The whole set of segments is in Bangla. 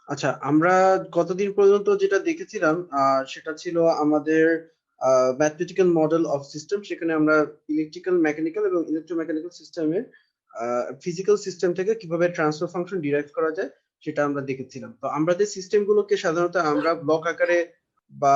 আচ্ছা, আমরা গতদিন পর্যন্ত যেটা দেখেছিলাম সেটা ছিল আমাদের ম্যাথমেটিক্যাল মডেল অফ সিস্টেম। সেখানে আমরা ইলেকট্রিক্যাল, মেকানিক্যাল এবং ইলেকট্রোমেকানিক্যাল সিস্টেমের ফিজিক্যাল সিস্টেম থেকে কিভাবে ট্রান্সফার ফাংশন ডিরাইভ করা যায় সেটা আমরা দেখেছিলাম। তো আমরা যে সিস্টেম গুলোকে সাধারণত আমরা ব্লক আকারে বা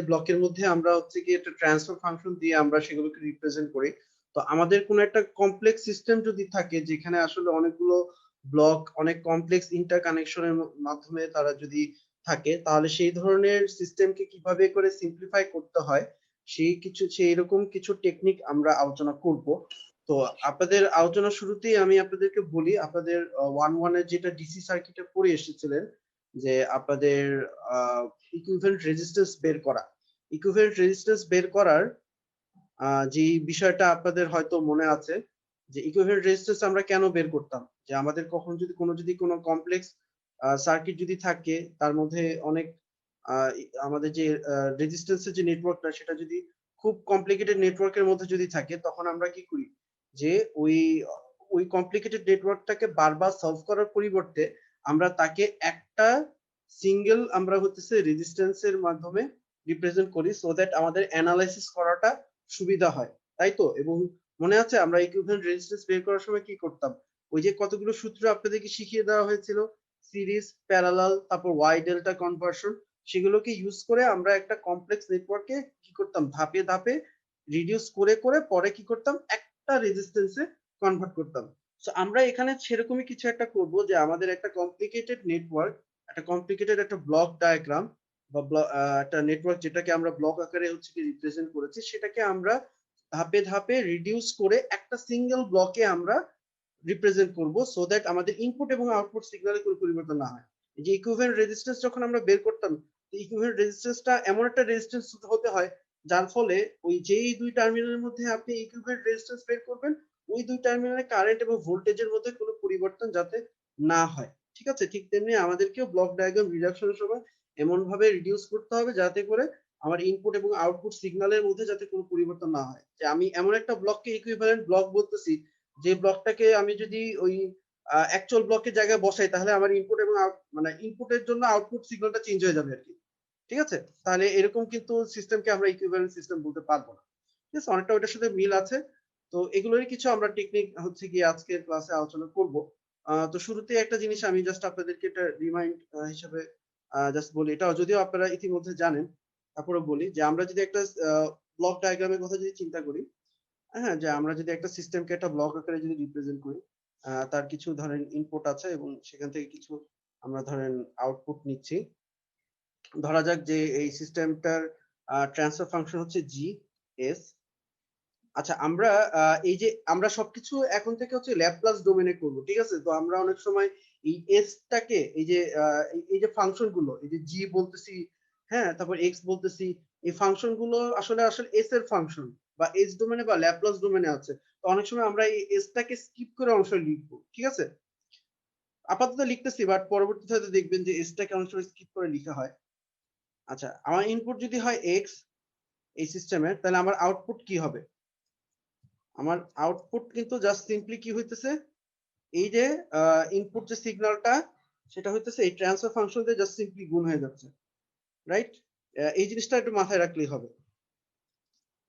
ব্লকের মধ্যে আমরা হচ্ছে কি একটা ট্রান্সফার ফাংশন দিয়ে আমরা সেগুলোকে রিপ্রেজেন্ট করি। তো আমাদের কোনো একটা কমপ্লেক্স সিস্টেম যদি থাকে যেখানে আসলে অনেকগুলো ব্লক অনেক কমপ্লেক্স ইন্টারকানেকশনের মাধ্যমে তারা যদি থাকে, তাহলে সেই ধরনের সিস্টেমকে কিভাবে করে সিম্পলিফাই করতে হয় সেই রকম কিছু টেকনিক আমরা আলোচনা করব। তো আপনাদের আলোচনা শুরুতেই আমি আপনাদেরকে বলি, আপনাদের ওয়ান ওয়ানের যেটা ডিসি সার্কিটে পড়ে এসেছিলেন যে আপনাদের ইকুইভ্যালেন্ট রেজিস্ট্যান্স বের করা। ইকুইভ্যালেন্ট রেজিস্ট্যান্স বের করার যে বিষয়টা আপনাদের হয়তো মনে আছে যে ইকুইভ্যালেন্ট রেজিস্ট্যান্স আমরা কেন বের করতাম, যে আমাদের কখন যদি কোনো কমপ্লেক্স সার্কিট যদি থাকে তার মধ্যে অনেক আমাদের যে রেজিস্ট্যান্সের যে নেটওয়ার্কটা সেটা যদি খুব কমপ্লিকেটেড নেটওয়ার্কের মধ্যে যদি থাকে, তখন আমরা কি করি যে ওই ওই কমপ্লিকেটেড নেটওয়ার্কটাকে বারবার সলভ করার পরিবর্তে আমরা তাকে একটা সিঙ্গেল আমরা হচ্ছে রেজিস্ট্যান্সের মাধ্যমে রিপ্রেজেন্ট করি, সো দ্যাট আমাদের অ্যানালাইসিস করাটা সুবিধা হয়, তাই তো? এবং মনে আছে আমরা ইকুইভ্যালেন্ট রেজিস্ট্যান্স বের করার সময় কি করতাম? ওই যে কতগুলো সূত্র আপনাদেরকে শিখিয়ে দেওয়া হয়েছিল, সিরিজ, প্যারালাল, তারপর ওয়াই ডেল্টা কনভার্সন, সেগুলোকে ইউজ করে আমরা একটা কমপ্লেক্স নেটওয়ার্কে কি করতাম, ধাপে ধাপে রিডিউস করে করে পরে কি করতাম, একটা রেজিস্ট্যান্সে কনভার্ট করতাম। সো আমরা এখানে সেরকমই কিছু একটা করব যে আমাদের একটা কমপ্লিকেটেড নেটওয়ার্ক, একটা কমপ্লিকেটেড একটা ব্লক ডায়াগ্রাম বা একটা নেটওয়ার্ক যেটাকে আমরা ব্লক আকারে হচ্ছে কি রিপ্রেজেন্ট করেছি, সেটাকে আমরা ধাপে ধাপে রিডিউস করে একটা সিঙ্গেল ব্লকে আমরা রিপ্রেজেন্ট করব, সো দ্যাট আমাদের ইনপুট এবং আউটপুট সিগন্যালে কোনো পরিবর্তন না হয়। এই যে ইকুইভ্যালেন্ট রেজিস্ট্যান্স যখন আমরা বের করতাম, ইকুইভ্যালেন্ট রেজিস্ট্যান্সটা এমন একটা রেজিস্ট্যান্স হতে হয় যার ফলে ওই যেই দুই টার্মিনালের মধ্যে আপনি ইকুইভ্যালেন্ট রেজিস্ট্যান্স বের করবেন, ওই দুই টার্মিনালে কারেন্ট এবং ভোল্টেজের মধ্যে কোনো পরিবর্তন যাতে না হয়। ঠিক আছে? ঠিক তেমনি আমাদেরকেও ব্লক ডায়াগ্রাম রিডাকশনের সময় এমন ভাবে রিডিউস করতে হবে যাতে করে আমার ইনপুট এবং আউটপুট সিগন্যালের মধ্যে যাতে কোনো পরিবর্তন না হয়। যে আমি এমন একটা ব্লককে ইকুইভ্যালেন্ট ব্লক বলতেছি যে ব্লকটাকে আমি যদি ওই অ্যাকচুয়াল ব্লকের জায়গায় বসাই, তাহলে আমার ইনপুট এবং মানে ইনপুটের জন্য আউটপুট সিগন্যালটা চেঞ্জ হয়ে যাবে আর কি। ঠিক আছে? তাহলে এরকম কিন্তু সিস্টেমকে আমরা ইকুইভ্যালেন্ট সিস্টেম বলতে পারবো না। ঠিক আছে? অনেকটা ওইটার সাথে মিল আছে। তো এগুলোরই কিছু আমরা টেকনিক হচ্ছে গিয়ে আজকের ক্লাসে আলোচনা করব। তো শুরুতে একটা জিনিস আমি জাস্ট আপনাদেরকে এটা রিমাইন্ড হিসেবে জাস্ট বলি, এটা যদিও আপনারা ইতিমধ্যে জানেন, তারপরে বলি যে আমরা যদি একটা ব্লক ডায়াগ্রামের কথা যদি চিন্তা করি, হ্যাঁ, যে আমরা যদি একটা সিস্টেমকে একটা ব্লক আকারে যদি রিপ্রেজেন্ট করি, তার কিছু ধরেন ইনপুট আছে এবং সেখান থেকে কিছু আমরা ধরেন আউটপুট নিচ্ছি। ধরা যাক যে এই সিস্টেমটার ট্রান্সফার ফাংশন হচ্ছে জি এস। আচ্ছা, আমরা এই যে আমরা সবকিছু এখন থেকে হচ্ছে ল্যাপ্লাস ডোমেনে করব, ঠিক আছে? তো আমরা অনেক সময় এই এসটাকে এই যে এই যে ফাংশন গুলো, এই যে জি বলতেছি, হ্যাঁ, তারপর এক্স বলতেছি, এই ফাংশন গুলো আসলে আসলে এস এর ফাংশন বা এস ডোমেনে বা ল্যাপ্লাস ডোমেনে আছে। তো অনেক সময় আমরা এই এসটাকে স্কিপ করে অংশ লিখবো, ঠিক আছে? আপাতত লিখতেছি, বাট পরবর্তীতে হয়তো দেখবেন যে এসটাকে অনেক সময় স্কিপ করে লিখা হয়। আচ্ছা, আমার ইনপুট যদি হয় এক্স এই সিস্টেমের, তাহলে আমার আউটপুট কি হবে? আমার আউটপুট কিন্তু জাস্ট সিম্পলি কি হইতেছে, এই যে ইনপুট যে সিগন্যালটা সেটা হইতেছে এই ট্রান্সফার ফাংশন দিয়ে জাস্ট সিম্পলি গুণ হয়ে যাচ্ছে, রাইট? এই জিনিসটা একটু মাথায় রাখলেই হবে।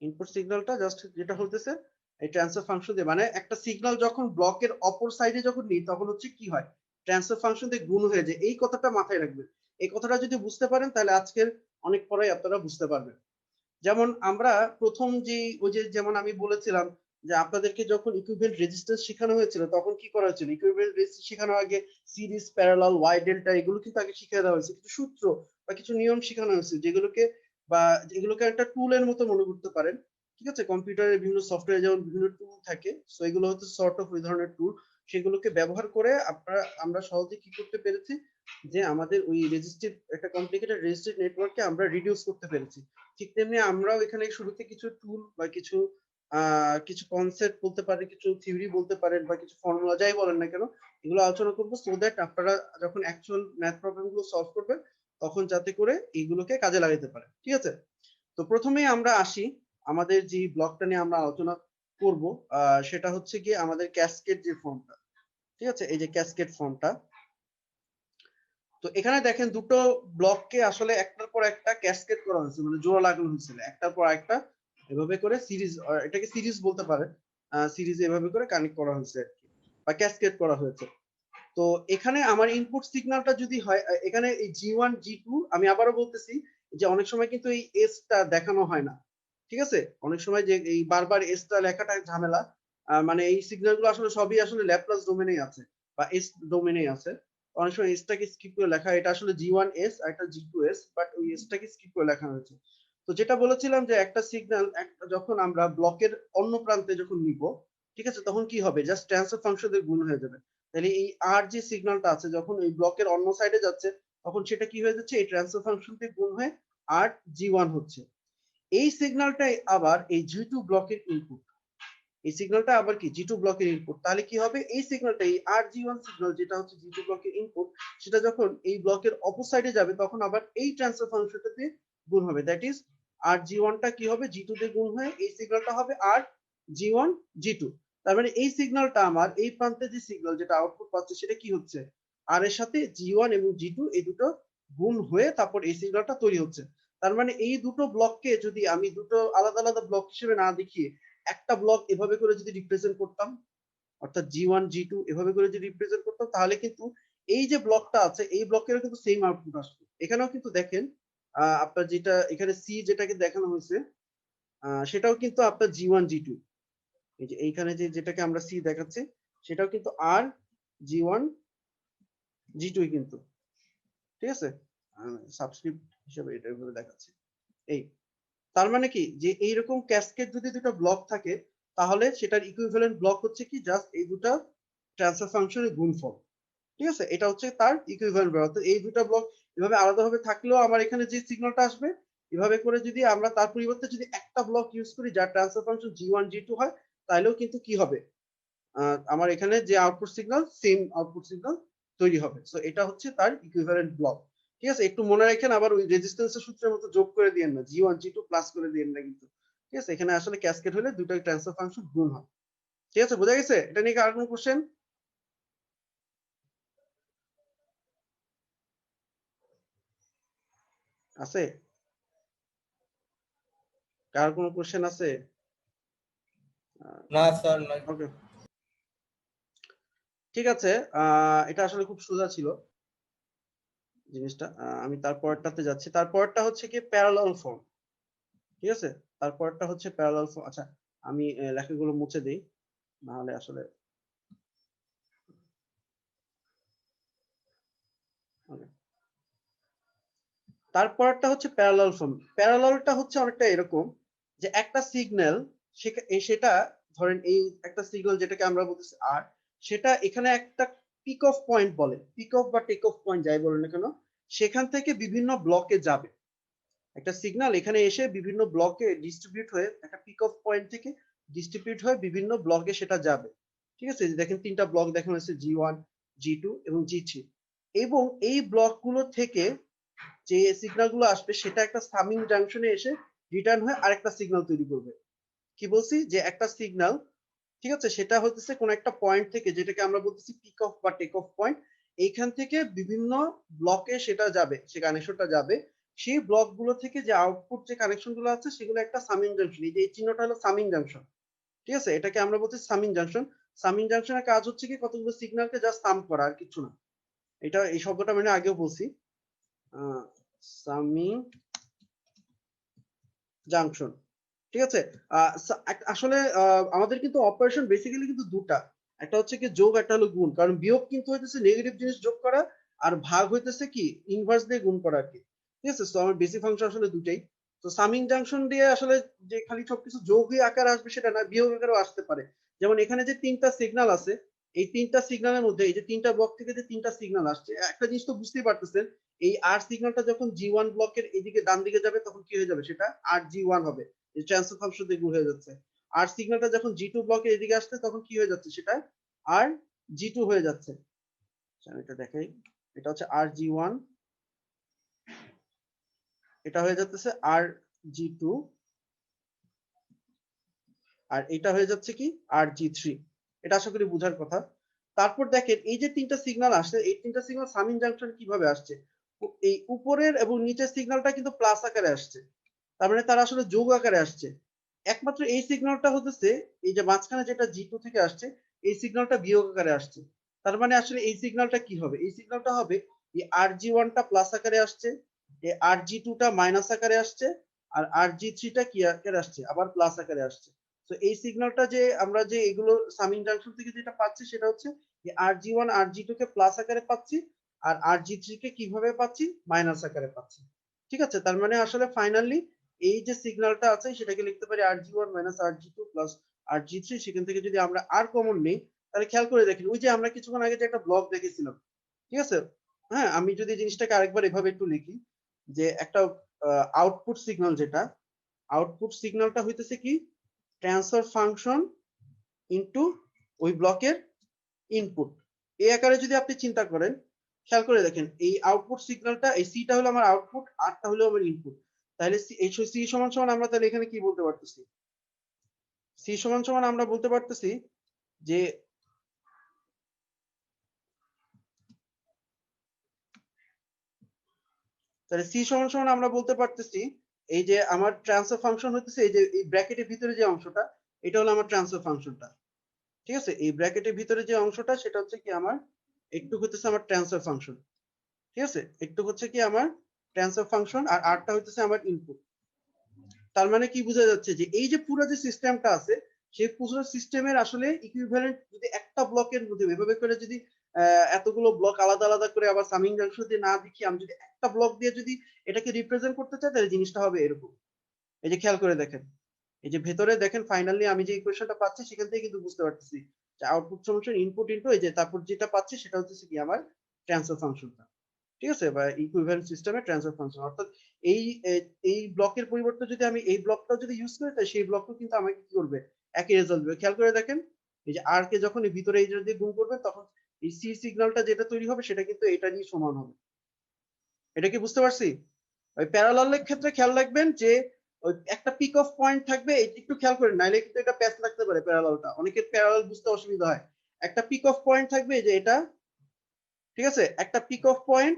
ইনপুট সিগন্যালটা জাস্ট যেটা হইতেছে এই ট্রান্সফার ফাংশন দিয়ে, মানে একটা সিগন্যাল যখন ব্লকের অপর সাইডে যখন নিই তখন হচ্ছে কি হয়, ট্রান্সফার ফাংশন দিয়ে গুণ হয়ে যায়। এই কথাটা মাথায় রাখবেন। এই কথাটা যদি বুঝতে পারেন তাহলে আজকের অনেক পরেই আপনারা বুঝতে পারবেন। যেমন আমরা প্রথম যে ওই যে যেমন আমি বলেছিলাম যে আপনাদেরকে যখন ইকুইভ্যালেন্ট রেজিস্ট্যান্স শেখানো হয়েছিল তখন কি করা হয়েছিল, ইকুইভ্যালেন্ট রেজিস্ট্যান্স শেখানোর আগে সিরিজ, প্যারালাল, ওয়াই ডেল্টা এগুলো কিন্তু আগে শিখিয়ে দেওয়া হয়েছে, কিছু সূত্র বা কিছু নিয়ম শেখানো হয়েছে যেগুলোকে বা এগুলোকে একটা টুলের মতো মনে করতে পারেন। ঠিক আছে? কম্পিউটারের বিভিন্ন সফটওয়্যারে যেমন বিভিন্ন টুল থাকে, সো এগুলো হচ্ছে সর্ট অফ ওই ধরনের টুল। সেগুলোকে ব্যবহার করে আমরা সহজে কি করতে পেরেছি, যে আমাদের ওই রেজিস্ট্রিভ একটা কমপ্লিকেটেড রেজিস্ট্রিভ নেটওয়ার্ককে আমরা রিডিউস করতে পেরেছি। ঠিক তেমনি আমরাও এখানে শুরুতে কিছু টুল বা কিছু কিছু কনসেপ্ট বলতে পারেন, কিছু থিওরি বলতে পারেন বা কিছু ফর্মুলা যাই বলেন না কেন, এগুলো আলোচনা করবো, সো দ্যাট আপনারা যখন অ্যাকচুয়াল ম্যাথ প্রবলেম গুলো সলভ করবেন তখন যাতে করে এইগুলোকে কাজে লাগাতে পারেন। ঠিক আছে? তো প্রথমেই আমরা আসি আমাদের যে ব্লকটা নিয়ে আমরা আলোচনা করব, সেটা হচ্ছে গিয়ে আমাদের ক্যাসকেড যে ফর্মটা। ঠিক আছে? এই যে ক্যাসকেড ফর্মটা, তো এখানে দেখেন দুটো ব্লককে আসলে একটার পর একটা ক্যাসকেড করা হয়েছে, মানে জোড়া লাগানো হয়েছিল একটার পর একটা, এভাবে করে সিরিজ, এটাকে সিরিজ বলতে পারে, সিরিজে এভাবে করে কানেক্ট করা হয়েছে আর কি, বা ক্যাসকেড করা হয়েছে। তো এখানে আমার ইনপুট সিগন্যালটা যদি হয় এখানে এই জি1 জি2, আমি আবারও বলতেছি যে অনেক সময় কিন্তু এই এসটা দেখানো হয় না, ঠিক আছে? অনেক সময় যে এই বারবার এসটা লেখাটা ঝামেলা, মানে এই সিগন্যালগুলো আসলে সবই আসলে ল্যাপ্লাস ডোমেনেই আছে বা এস ডোমেনেই আছে। অনেক সময় এসটাকে স্কিপ করে লেখা, এটা আসলে জি1 এস আর একটা জি2 এস, বাট ওই এসটাকে স্কিপ করে লেখা হয়েছে। তো যেটা বলেছিলাম যে একটা সিগন্যাল যখন আমরা ব্লকের অন্য প্রান্তে যখন নিব, ঠিক আছে, তখন কি হবে, জাস্ট ট্রান্সফার ফাংশন দিয়ে গুণ হয়ে যাবে। তাহলে এই আর যে সিগন্যালটা আছে যখন এই ব্লকের অন্য সাইডে যাচ্ছে, তখন সেটা কি হয়ে যাচ্ছে, এই ট্রান্সফার ফাংশন দিয়ে গুণ হয়ে আর জি1 হচ্ছে। এই সিগন্যালটাই আবার এই জি2 ব্লকের ইনপুট, এই সিগন্যালটা আবার কি জি2 ব্লকের ইনপুট। তাহলে কি হবে, এই সিগন্যালটা এই আর জি1 সিগন্যাল যেটা হচ্ছে জি2 ব্লকের ইনপুট, সেটা যখন এই ব্লকের অপর সাইডে যাবে তখন আবার এই ট্রান্সফার ফাংশনটা দিয়ে গুণ হবে। দ্যাট ইজ আর জি1টা কি হবে, জি2 দিয়ে গুণ হয়ে এই সিগন্যালটা হবে আর জি1 জি2। তার মানে এই সিগন্যালটা আমার এই প্রান্তে যে সিগন্যাল যেটা আউটপুট পাচ্ছে সেটা কি হচ্ছে, আর এর সাথে জি1 এবং জি2 এই দুটো গুণ হয়ে তারপর এই সিগন্যালটা তৈরি হচ্ছে। তার মানে এই দুটো ব্লককে যদি আমি দুটো আলাদা আলাদা ব্লক হিসেবে না দেখিয়ে একটা ব্লক এভাবে করে যদি রিপ্রেজেন্ট করতাম, অর্থাৎ জি1 জি2 এভাবে করে যদি রিপ্রেজেন্ট করতাম, তাহলে কিন্তু এই যে ব্লকটা আছে এই ব্লকেরও কিন্তু সেম আউটপুট আসবে। এখানেও কিন্তু দেখেন আপনার যেটা এখানে সি যেটাকে দেখানো হয়েছে, সেটাও কিন্তু আপনার জি1 জি2, এই যে এইখানে যে যেটাকে আমরা সি দেখাচ্ছি সেটাও কিন্তু আর জি1 জি2 কিন্তু, ঠিক আছে, সাবস্ক্রিপ্ট হিসেবে এটা এভাবে দেখাচ্ছি। এই তার মানে কি যে এইরকম ক্যাসকেড যদি দুটো ব্লক থাকে, তাহলে সেটার ইকুইভ্যালেন্ট ব্লক হচ্ছে কি জাস্ট এই দুটো ট্রান্সফার ফাংশনের গুণফল, ঠিক আছে, এটা হচ্ছে তার ইকুইভ্যালেন্ট ব্লক। এই দুটো ব্লক এভাবে আলাদাভাবে থাকলেও আমার এখানে যে সিগন্যালটা আসবে, এভাবে করে যদি আমরা তার পরিবর্তে যদি একটা ব্লক ইউজ করি যার ট্রান্সফার ফাংশন জি1 জি2 হয়, তাহলেও কিন্তু কি হবে, আমার এখানে যে output signal same output signal তৈরি হবে। সো এটা হচ্ছে তার ইকুইভ্যালেন্ট ব্লক, ঠিক আছে। একটু মনে রাখেন, আবার ওই রেজিস্ট্যান্সের সূত্রের মতো যোগ করে দিয়েন না, জি1 জি2 প্লাস করে দিয়েন না কিন্তু, ঠিক আছে। এখানে আসলে ক্যাসকেড হলে দুটো ট্রান্সফার ফাংশন গুণ হয়, ঠিক আছে, বোঝা গেছে? এটা নিয়ে আর কোনো কোশ্চেন আছে? কার কোনো কোশ্চেন আছে? না স্যার নাই। ওকে, ঠিক আছে। এটা আসলে খুব সোজা ছিল জিনিসটা। আমি তারপরটাতে যাচ্ছি। তারপরটা হচ্ছে কি প্যারালাল ফর্ম, ঠিক আছে। তারপরটা হচ্ছে প্যারালাল ফর্ম। আচ্ছা, আমি লেখাগুলো মুছে দেই, না হলে আসলে okay. তারপরটা হচ্ছে প্যারালাল ফর্ম। প্যারালালটা হচ্ছে অনেকটা এরকম যে একটা সিগন্যাল, সেটা ধরেন এই একটা সিগন্যাল যেটাকে আমরা বলতেছি আর, সেটা এখানে একটা পিক অফ পয়েন্ট বলে, পিক অফ বা টেক অফ পয়েন্ট যাই বলেন না কেন, সেখান থেকে বিভিন্ন ব্লকে যাবে। একটা সিগন্যাল এখানে এসে বিভিন্ন ব্লকে ডিস্ট্রিবিউট হয়ে একটা পিক অফ পয়েন্ট থেকে ডিস্ট্রিবিউট হয়ে বিভিন্ন ব্লকে সেটা যাবে, ঠিক আছে। দেখেন তিনটা ব্লক দেখানো হয়েছে, জি1 জি2 এবং জি3, এবং এই ব্লকগুলো থেকে যে সিগন্যাল গুলো আসবে সেটা একটা সামিং জাংশনে এসে রিটার্ন হয়ে আরেকটা সিগন্যাল তৈরি করবে। কি বলছি, যে একটা সিগন্যাল, ঠিক আছে, সেটা হচ্ছে কোন একটা পয়েন্ট থেকে, যেটাকে আমরা বলতেছি পিক অফ বা টেক অফ পয়েন্ট, এইখান থেকে বিভিন্ন ব্লকে সেটা যাবে, সে কানেকশনটা যাবে। সেই ব্লক গুলো থেকে যে আউটপুট যে কানেকশন গুলো আছে সেগুলো একটা সামিং জাংশন, এই যে এই চিহ্নটা হলো সামিং জাংশন, ঠিক আছে, এটাকে আমরা বলছি সামিং জাংশন। সামিং জাংশনের কাজ হচ্ছে কি কতগুলো সিগন্যালকে জাস্ট সাম করা, আর কিছু না। এটা এই শব্দটা মানে আগেও বলছি, সামিং জাংশন, ঠিক আছে। আসলে আমাদের কিন্তু অপারেশন বেসিক্যালি কিন্তু দুটা, একটা হচ্ছে কি যোগ, একটা হলো গুণ। কারণ বিয়োগ কিন্তু হইতেছে নেগেটিভ জিনিস যোগ করা, আর ভাগ হইতেছে কি ইনভার্স দিয়ে গুণ করা আর কি, ঠিক আছে। তো আমার বেসিক ফাংশন আসলে দুটাই। তো সামিং জাংশন দিয়ে আসলে যে খালি সবকিছু যোগই আকার আসবে সেটা না, বিয়োগ আকারও আসতে পারে। যেমন এখানে যে তিনটা সিগন্যাল আছে, এই তিনটা সিগন্যালের মধ্যে এই যে তিনটা ব্লক থেকে যে তিনটা সিগন্যাল আসছে, একটা জিনিস তো বুঝতেই পারতেছেন, এই আর সিগন্যালটা যখন জি1 ব্লকের এদিকে ডান দিকে যাবে তখন কি হয়ে যাবে, সেটা আর জি1 হবে, ট্রান্সফার ফাংশন দিয়ে গুণ হয়ে যাচ্ছে। আর সিগন্যালটা যখন জি2 ব্লকের এদিকে আসছে তখন কি হয়ে যাচ্ছে, সেটা আর জি2 হয়ে যাচ্ছে। আমি এটা দেখাই, এটা হচ্ছে আর জি1, এটা হয়ে যাচ্ছে আর জি2, আর এটা হয়ে যাচ্ছে কি আর জি3। এটা আশা করি বোঝার কথা। তারপর দেখেন এই যে তিনটা সিগন্যাল আসছে, এই তিনটা সিগন্যাল সামিং জাংশন কিভাবে আসছে, এই উপরের এবং নিচের সিগন্যালটা কিন্তু প্লাস আকারে আসছে, তার মানে তারা আসলে যোগ আকারে আসছে। একমাত্র এই সিগন্যালটা হতেছে এই যে মাঝখানে যেটা জি2 থেকে আসছে, এই সিগন্যালটা বিয়োগ আকারে আসছে। তার মানে আসলে এই সিগন্যালটা কি হবে, এই সিগন্যালটা হবে এই RG1টা প্লাস আকারে আসছে, এই RG2টা মাইনাস আকারে আসছে, আর RG3টা কি আকারে আসছে, আবার প্লাস আকারে আসছে। তো এই সিগন্যালটা যে আমরা যে এগুলো সামিং জাংশন থেকে যেটা পাচ্ছি সেটা হচ্ছে RG1 RG2 কে প্লাস আকারে পাচ্ছি, আর RG3 কে কিভাবে পাচ্ছি, মাইনাস আকারে পাচ্ছি। ঠিক আছে, তার মানে আসলে ফাইনালি এই যে সিগন্যালটা আছে সেটাকে লিখতে পারি RG1 minus RG2 plus RG3। সেখান থেকে যদি আমরা আর কমন নেই, তাহলে খেয়াল করে দেখেন ওই যে আমরা কিছুক্ষণ আগে যে একটা ব্লক দেখেছিলাম, ঠিক আছে, হ্যাঁ, আমি যদি জিনিসটাকে আরেকবার এভাবে একটু লিখি, যে একটা আউটপুট সিগন্যাল, যেটা আউটপুট সিগন্যালটা হইতেছে কি, ট্রান্সফার ফাংশন ইনটু ওই ব্লকের ইনপুট, এই আকারে যদি আপনি চিন্তা করেন, খেয়াল করে দেখেন এই আউটপুট সিগন্যালটা, এই সিটা হলো আমার আউটপুট, আরটা হলো আমার ইনপুট। তাহলে সি সমান সমান আমরা তাহলে এখানে কি বলতে পারতেছি, সি সমান সমান আমরা বলতে পারতেছি যে তাহলে সি সমান সমান আমরা বলতে পারতেছি এই যে আমার ট্রান্সফার ফাংশন হতেছে এই যে এই ব্র্যাকেটের ভিতরে যে অংশটা, এটা হলো আমার ট্রান্সফার ফাংশনটা। ঠিক আছে, এই ব্র্যাকেটের ভিতরে যে অংশটা সেটা হচ্ছে কি আমার, একটু হতেছে আমার ট্রান্সফার ফাংশন। ঠিক আছে, একটু হচ্ছে কি আমার ট্রান্সফার ফাংশন, আর আরটা হইতেছে আমার ইনপুট। তার মানে কি বোঝা যাচ্ছে যে এই যে পুরো যে সিস্টেমটা আছে, সেই পুরো সিস্টেমের আসলে ইকুইভ্যালেন্ট যদি একটা ব্লকের মধ্যে এভাবে করে যদি এতগুলো ব্লক আলাদা আলাদা করে আবার সামিং জাংশন দিয়ে না দেখি, আমি যদি একটা ব্লক দিয়ে যদি এটাকে রিপ্রেজেন্ট করতে চাই, তাহলে জিনিসটা হবে এরকম। এই যে খেয়াল করে দেখেন, এই যে ভেতরে দেখেন ফাইনালি আমি যে ইকুয়েশনটা পাচ্ছি সেখান থেকে কিন্তু বুঝতে পারতেছি যে আউটপুট সমান ইনপুট ইনটু এই যে তারপর যেটা পাচ্ছি সেটা হচ্ছে কি আমার ট্রান্সফার ফাংশনটা। ঠিক আছে, বা ইকুইভ্যালেন্ট সিস্টেমে ট্রান্সফার ফাংশন, অর্থাৎ এই এই ব্লকের পরিবর্তে যদি আমি এই ব্লকটা যদি ইউজ করি, তাহলে সেই ব্লকটা কিন্তু আমাকে কি করবে, একই রেজাল্ট দেবে। খেয়াল করে দেখেন, এই যে আর কে যখন এই ভিতরে এই দিয়ে গুণ করবে, তখন এই সি সিগন্যালটা যেটা তৈরি হবে সেটা কিন্তু এটা নিয়ে সমান হবে। এটা কি বুঝতে পারছি? ওই প্যারালালের ক্ষেত্রে খেয়াল রাখবেন যে ওই একটা পিক অফ পয়েন্ট থাকবে, একটু খেয়াল করেন, নাইলে কিন্তু এটা প্যাচ লাগতে পারে প্যারালালটা, অনেকের প্যারালাল বুঝতে অসুবিধা হয়। একটা পিক অফ পয়েন্ট থাকবে যে এটা, ঠিক আছে, একটা পিক অফ পয়েন্ট,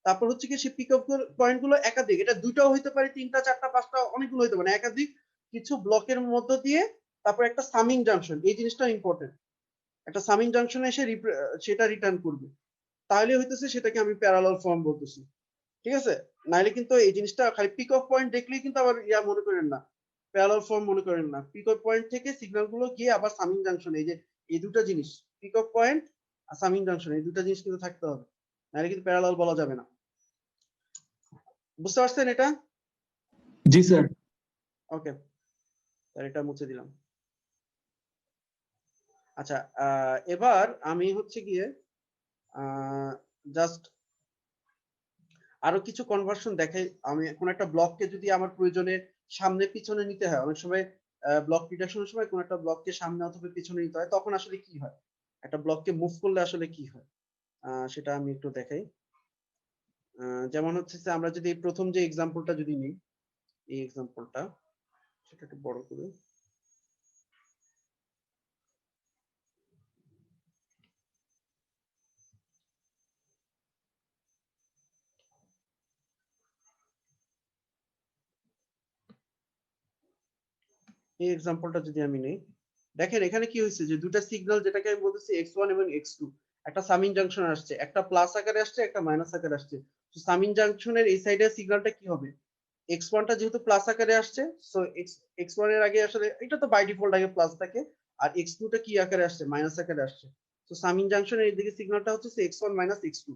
তারপর হচ্ছে কি সেই পিক অফ পয়েন্ট গুলো একাধিক, এটা দুটাও হইতে পারে, তিনটা চারটা পাঁচটা অনেকগুলো হইতে পারে, একাধিক কিছু ব্লকের মধ্য দিয়ে তারপর একটা সামিং জাংশন, এই জিনিসটা ইম্পর্টেন্ট, একটা সামিং জাংশনে এসে সেটা রিটার্ন করবে, তাহলে হইতেছে সেটাকে আমি প্যারালাল ফর্ম বলতেছি। ঠিক আছে, নাইলে কিন্তু এই জিনিসটা খালি পিক অফ পয়েন্ট দেখলেই কিন্তু আবার ইয়া মনে করেন না, প্যারালাল ফর্ম মনে করেন না। পিক অফ পয়েন্ট থেকে সিগন্যাল গুলো গিয়ে আবার সামিং জাংশন, এই যে এই দুটো জিনিস, পিক অফ পয়েন্ট আর সামিং জাংশন, এই দুটো জিনিস কিন্তু থাকতে হবে, নাইলে কিন্তু প্যারালাল বলা যাবে না। বুঝতে পারছেন এটা? জি স্যার। ওকে, তাহলে এটা মুছে দিলাম। আচ্ছা, এবার আমি হচ্ছে গিয়ে জাস্ট আরো কিছু কনভার্সন দেখাই। আমি কোন একটা ব্লককে যদি আমার প্রয়োজনে সামনে পিছনে নিতে হয়, অনেক সময় ব্লক রিডাকশনের সময় কোন একটা ব্লককে সামনে অথবা পিছনে নিতে হয়, তখন আসলে কি হয়, একটা ব্লককে মুভ করলে আসলে কি হয়, সেটা আমি একটু দেখাই। যেমন হচ্ছে যে আমরা যদি প্রথম যে এক্সাম্পলটা যদি নিই, এই এক্সাম্পলটা সেটা একটু বড় করে, এই এক্সাম্পলটা যদি আমি নেই, দেখেন এখানে কি হয়েছে যে দুটা সিগন্যাল, যেটাকে আমি বলতেছি x1 এবং x2, একটা সামিং জাংশন আসছে, একটা প্লাস আকারে আসছে, একটা মাইনাস আকারে আসছে। তো সামিং জাংশনের এই সাইডের সিগন্যালটা কি হবে, x1টা যেহেতু প্লাস আকারে আসছে, সো x1 এর আগে আসলে এটা তো বাই ডিফল্ট আগে প্লাস থাকে, আর x2টা কি আকারে আসছে, মাইনাস আকারে আসছে। তো সামিং জাংশনের এইদিকে সিগন্যালটা হচ্ছে x1 মাইনাস x2।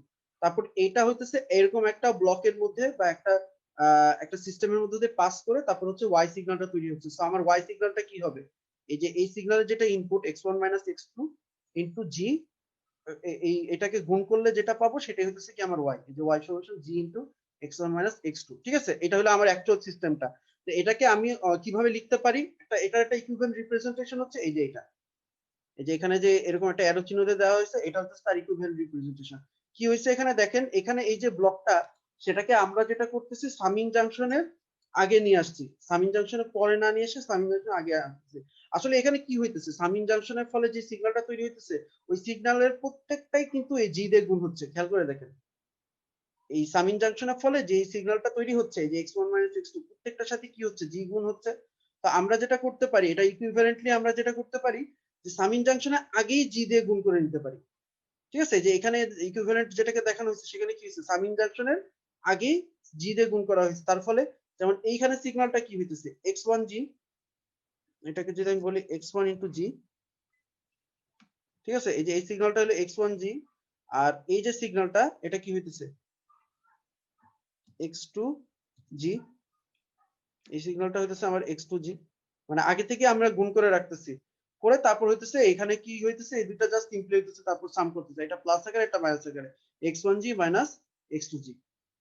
তারপর এটা হইতেছে এরকম একটা ব্লকের মধ্যে বা একটা সিস্টেমের মধ্যে দিয়ে পাস করে তারপর হচ্ছে y সিগন্যালটা তৈরি হচ্ছে। সো আমার y সিগন্যালটা কি হবে, এই যে এই সিগন্যালের যেটা input x1 minus x2 into g, এই এটাকে গুণ করলে যেটা পাবো সেটাই হচ্ছে কি আমার y, এই যে y সমান g into x1 minus x2। ঠিক আছে, এটা হলো আমার অ্যাকচুয়াল সিস্টেমটা। তো এটাকে আমি কিভাবে লিখতে পারি, এটার একটা ইকুইভ্যালেন্ট রিপ্রেজেন্টেশন হচ্ছে এই যে এটা, এই যে এখানে যে এরকম একটা অ্যারো চিহ্ন দিয়ে দেওয়া হয়েছে, এটা হচ্ছে তার ইকুইভ্যালেন্ট রিপ্রেজেন্টেশন। কি হয়েছে এখানে দেখেন, এখানে এই যে ব্লকটা, সেটাকে আমরা যেটা করতেছি সামিং জাংশনের আগে নিয়ে আসছি, সামিং জাংশনের পরে না নিয়ে এসে সামিং জাংশন আগে আসছি। আসলে এখানে কি হইতেছে, সামিং জাংশনের ফলে যে সিগন্যালটা তৈরি হইতেছে ওই সিগন্যালের প্রত্যেকটাই কিন্তু এই জি দিয়ে গুণ হচ্ছে, খেয়াল করে দেখেন। এই সামিং জাংশনের ফলে যে সিগন্যালটা তৈরি হচ্ছে যে x1 x2 প্রত্যেকটার সাথে কি হচ্ছে, জি গুণ হচ্ছে। তো আমরা যেটা করতে পারি, এটা ইকুইভ্যালেন্টলি আমরা যেটা করতে পারি যে সামিং জাংশনে আগেই জি দিয়ে গুণ করে নিতে পারি। ঠিক আছে, যে এখানে ইকুইভ্যালেন্ট যেটাকে দেখানো হয়েছে সেখানে কি হয়েছে, সামিং জাংশনের আগেই জি দিয়ে গুণ করা হয়েছে। তার ফলে যেমন এইখানে সিগন্যালটা কি হইতেছে x1 জি, এটাকে যদি আমি বলি x1 ইন্টু জি, ঠিক আছে, এই যে এই সিগন্যালটা হলো x1 জি, আর এই যে সিগন্যালটা এটা কি হইতেছে x2 জি, এই সিগন্যালটা হইতেছে আমার x2 জি, মানে আগে থেকে আমরা গুণ করে রাখতেছি, করে তারপর হইতেছে এখানে কি হইতেছে এই দুটো জাস্ট সিম্পলি হইতেছে, তারপর সাম করতেছে, এটা প্লাস আকারে এটা মাইনাস আকারে x1 জি মাইনাস x2 জি।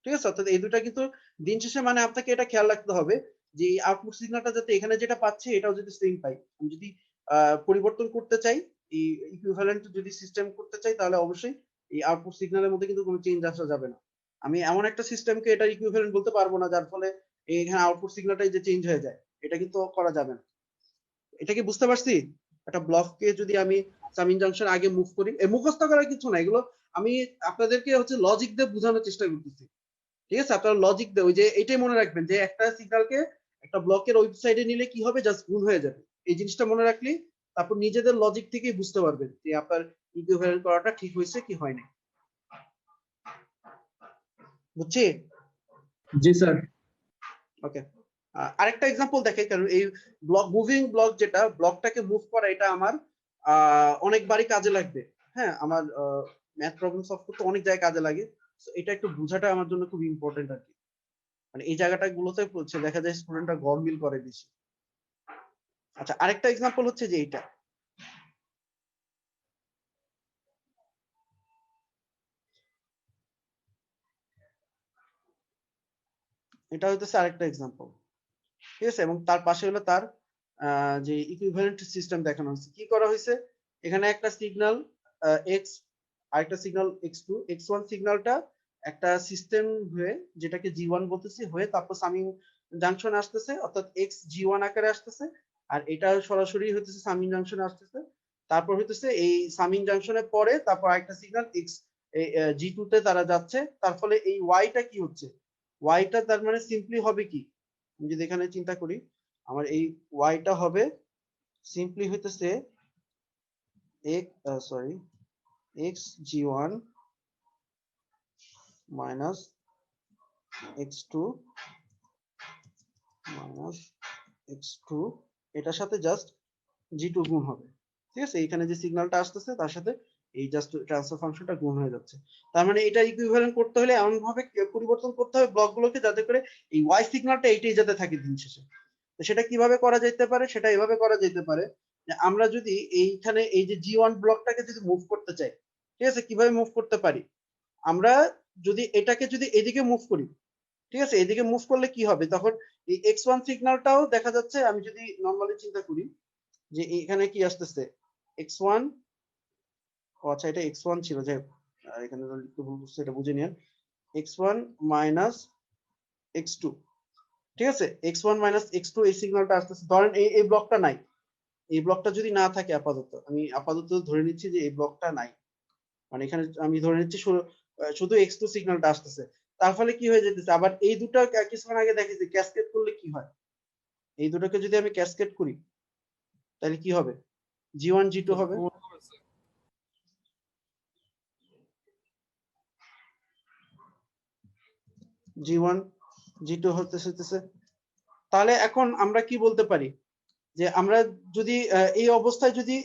ঠিক আছে, অর্থাৎ এই দুটো কিন্তু দিন শেষে মানে আপনাকে এটা খেয়াল রাখতে হবে যে এই আউটপুট সিগন্যালটা যাতে এখানে যেটা পাচ্ছি এটাও যদি সেম পাই। আমি যদি পরিবর্তন করতে চাই, এই ইকুইভ্যালেন্ট যদি সিস্টেম করতে চাই তাহলে অবশ্যই এই আউটপুট সিগন্যালের মধ্যে কিন্তু কোনো চেঞ্জ আসা যাবে না। আমি এমন একটা সিস্টেমকে এটা ইকুইভ্যালেন্ট বলতে পারবো না যার ফলে এখানে আউটপুট সিগন্যালটাই যে চেঞ্জ হয়ে যায়, এটা কিন্তু করা যাবে না। এটা কি বুঝতে পারছি? একটা ব্লককে যদি আমি সামিং জাংশন আগে মুভ করি, মুখস্থ করার কিছু না, এগুলো আমি আপনাদেরকে হচ্ছে লজিক দিয়ে বোঝানোর চেষ্টা করতেছি। ঠিক আছে, আপনারা লজিক দিয়ে ওই যে এটাই মনে রাখবেন যে একটা সিগন্যালকে একটা ব্লকের ওয়েবসাইটে নিলে কি হবে, জাস্ট গুণ হয়ে যাবে। এই জিনিসটা মনে রাখলেই তারপর নিজেদের লজিক থেকেই বুঝতে পারবেন যে আপনার ইকুইভ্যালেন্ট করাটা ঠিক হয়েছে কি হয়নি। বুঝছি? जी सर। ওকে, আরেকটা এক্সাম্পল দেখে, কারণ এই ব্লক মুভিং ব্লক যেটা ব্লকটাকে মুভ করা এটা আমার অনেকবারই কাজে লাগবে। হ্যাঁ, আমার ম্যাথ প্রবলেম সলভ করতে অনেক জায়গায় কাজে লাগে। এটা একটু বোঝাটা আমার জন্য খুব ইম্পর্টেন্ট আর কি, মানে এই জায়গাটা গুলোতে দেখা যায় স্টুডেন্টরা গরমিল করে বেশি। আচ্ছা, আরেকটা এক্সাম্পল হচ্ছে যে এইটা, এটা হইতেছে আরেকটা এক্সাম্পল। ঠিক আছে, এবং তার পাশে হলো তার যে ইকুইভ্যালেন্ট সিস্টেম দেখানো হয়েছে। কি করা হয়েছে, এখানে একটা সিগন্যাল এক্স, আরেকটা সিগন্যাল x2, x1 সিগন্যালটা একটা সিস্টেম হয়ে যেটাকে জি1 বলতেছি হয়ে তারপর সামিং জাংশন আসতেছে, অর্থাৎ এক্স জি1 আকারে আসতেছে, আর এটা সরাসরি হইতেছে সামিং জাংশনে আসতেছে। তারপর হইতেছে এই সামিং জাংশনের পরে তারপর আরেকটা সিগন্যাল এক্স জি2 তে তারা যাচ্ছে, তার ফলে এই ওয়াইটা কি হচ্ছে, ওয়াইটা তার মানে সিম্পলি হবে কি, আমি যদি এখানে চিন্তা করি আমার এই ওয়াইটা হবে সিম্পলি হইতেছে sorry X G one minus X two minus X two, এটার সাথে জাস্ট জি টু গুণ হবে। ঠিক আছে, এখানে যে সিগন্যালটা আসতেছে তার সাথে এই জাস্ট ট্রান্সফার ফাংশনটা গুণ হয়ে যাচ্ছে। তার মানে এটা ইকুইভ্যালেন্ট করতে হলে এমন ভাবে পরিবর্তন করতে হবে ব্লকগুলোকে যাতে করে এই ওয়াই সিগন্যালটা এইটাই যাতে থাকে দিন শেষে। তো সেটা কিভাবে করা যেতে পারে, সেটা এভাবে করা যেতে পারে যে আমরা যদি এইখানে এই যে জি ওয়ান ব্লকটাকে যদি মুভ করতে চাই, ঠিক আছে, কিভাবে মুভ করতে পারি, আমরা যদি এটাকে যদি এদিকে মুভ করি, ঠিক আছে, এদিকে মুভ করলে কি হবে, তখন এই x1 সিগন্যালটাও দেখা যাচ্ছে, আমি যদি নরমালি চিন্তা করি যে এখানে কি আসতেছে x1, ও আচ্ছা এটা x1 ছিল, যে এখানে লিখতে ভুল করছি, এটা বুঝে নিন, x1 মাইনাস x2, ঠিক আছে, x1 মাইনাস x2 এই সিগন্যালটা আসতেছে, ধরেন এই ব্লকটা নাই, এই ব্লকটা যদি না থাকে আপাতত, আমি আপাতত ধরে নিচ্ছি যে এই ব্লকটা নাই, মানে এখানে আমি ধরে নিচ্ছি শুধু x2 সিগন্যালটা আসতেছে, তার ফলে কি হয়ে যেতেছে, আবার এই দুটো কিছুক্ষণ আগে দেখেছি ক্যাসকেড করলে কি হয়, এই দুটোকে যদি আমি ক্যাসকেড করি তাহলে কি হবে, জি1 জি2 হবে, জি1 জি2 হতেছে। তাহলে এখন আমরা কি বলতে পারি যে আমরা যদি এই অবস্থায় যদি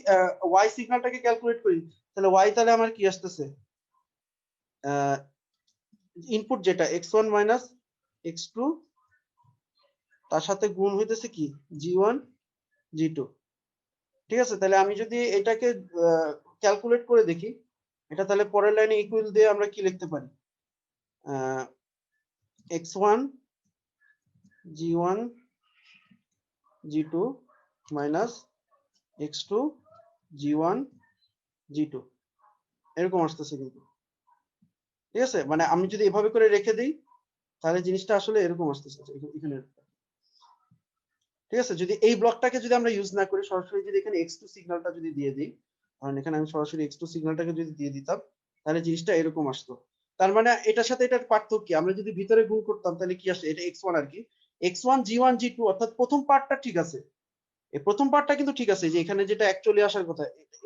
ওয়াই সিগন্যালটাকে ক্যালকুলেট করি, তাহলে ওয়াই তাহলে আমার কি আসতেছে, ইনপুট যেটা x1 মাইনাস x2 তার সাথে গুণ হইতেছে কি জি1 জি2। ঠিক আছে, তাহলে আমি যদি এটাকে ক্যালকুলেট করে দেখি, এটা তাহলে পরের লাইনে ইকুয়াল দিয়ে আমরা কি লিখতে পারি, x1 G one জি2 minus x2 G one জি2, এরকম আসতেছে কিন্তু। ঠিক আছে, মানে আমি যদি এভাবে করে রেখে দিই তাহলে জিনিসটা আসলে এরকম আসতেছে এখানে। ঠিক আছে, যদি এই ব্লকটাকে যদি আমরা ইউজ না করি, সরাসরি যদি এখানে x2 সিগন্যালটা যদি দিয়ে দিই, কারণ এখানে আমি সরাসরি x2 সিগন্যালটাকে যদি দিয়ে দিতাম, তাহলে জিনিসটা এরকম আসতো। তার মানে এটার সাথে এটার পার্থক্য কি? আমরা যদি ভিতরে গুণ করতাম তাহলে কি আসে? এটা x1 আর কি, x1 g1 g2, অর্থাৎ প্রথম পার্টটা ঠিক আছে, এই প্রথম পার্টটা কিন্তু ঠিক আছে, যে এখানে যেটা অ্যাকচুয়ালি আসার কথা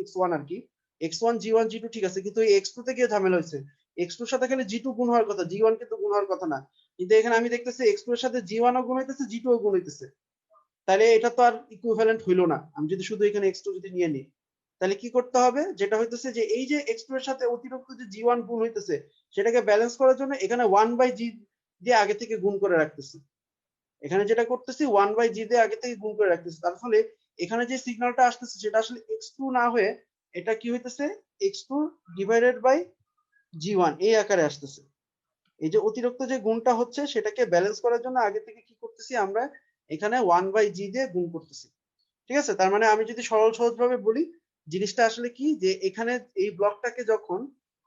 x1 আর কি, x1 g1 g2 ঠিক আছে, কিন্তু এই x2 তে গিয়ে ঝামেলা হয়েছে। x2 এর সাথে খালি g2 গুণ হওয়ার কথা, g1 কিন্তু গুণ হওয়ার কথা না। কিন্তু এখানে আমি দেখতেছি x2 এর সাথে g1 ও গুণ হইতেছে, g2 ও গুণ হইতেছে। তাহলে এটা তো আর ইকুইভ্যালেন্ট হইলো না। আমি যদি শুধু এখানে x2 যদি নিয়ে নিই, তাহলে কি করতে হবে? যেটা হইতেছে যে এই যে x2 এর সাথে অতিরিক্ত যে g1 গুণ হইতেছে, সেটাকে ব্যালেন্স করার জন্য এখানে 1/g দিয়ে আগে থেকে গুণ করে রাখতেছি। এখানে যেটা করতেছি 1/g দিয়ে আগে থেকে গুণ করে রাখতেছি। তার ফলে এখানে যে সিগন্যালটা আসতেছে সেটা আসলে x2 না হয়ে এটা কি হইতেছে? x2 ডিভাইডেড বাই g1 এই আকারে আসতেছে। এই যে অতিরিক্ত যে গুণটা হচ্ছে সেটাকে ব্যালেন্স করার জন্য আগে থেকে কি করতেছি আমরা? এখানে 1/g দিয়ে গুণ করতেছি। ঠিক আছে, তার মানে আমি যদি সহজ ভাবে বলি, জিনিসটা আসলে কি, যে এখানে এই ব্লকটাকে যখন,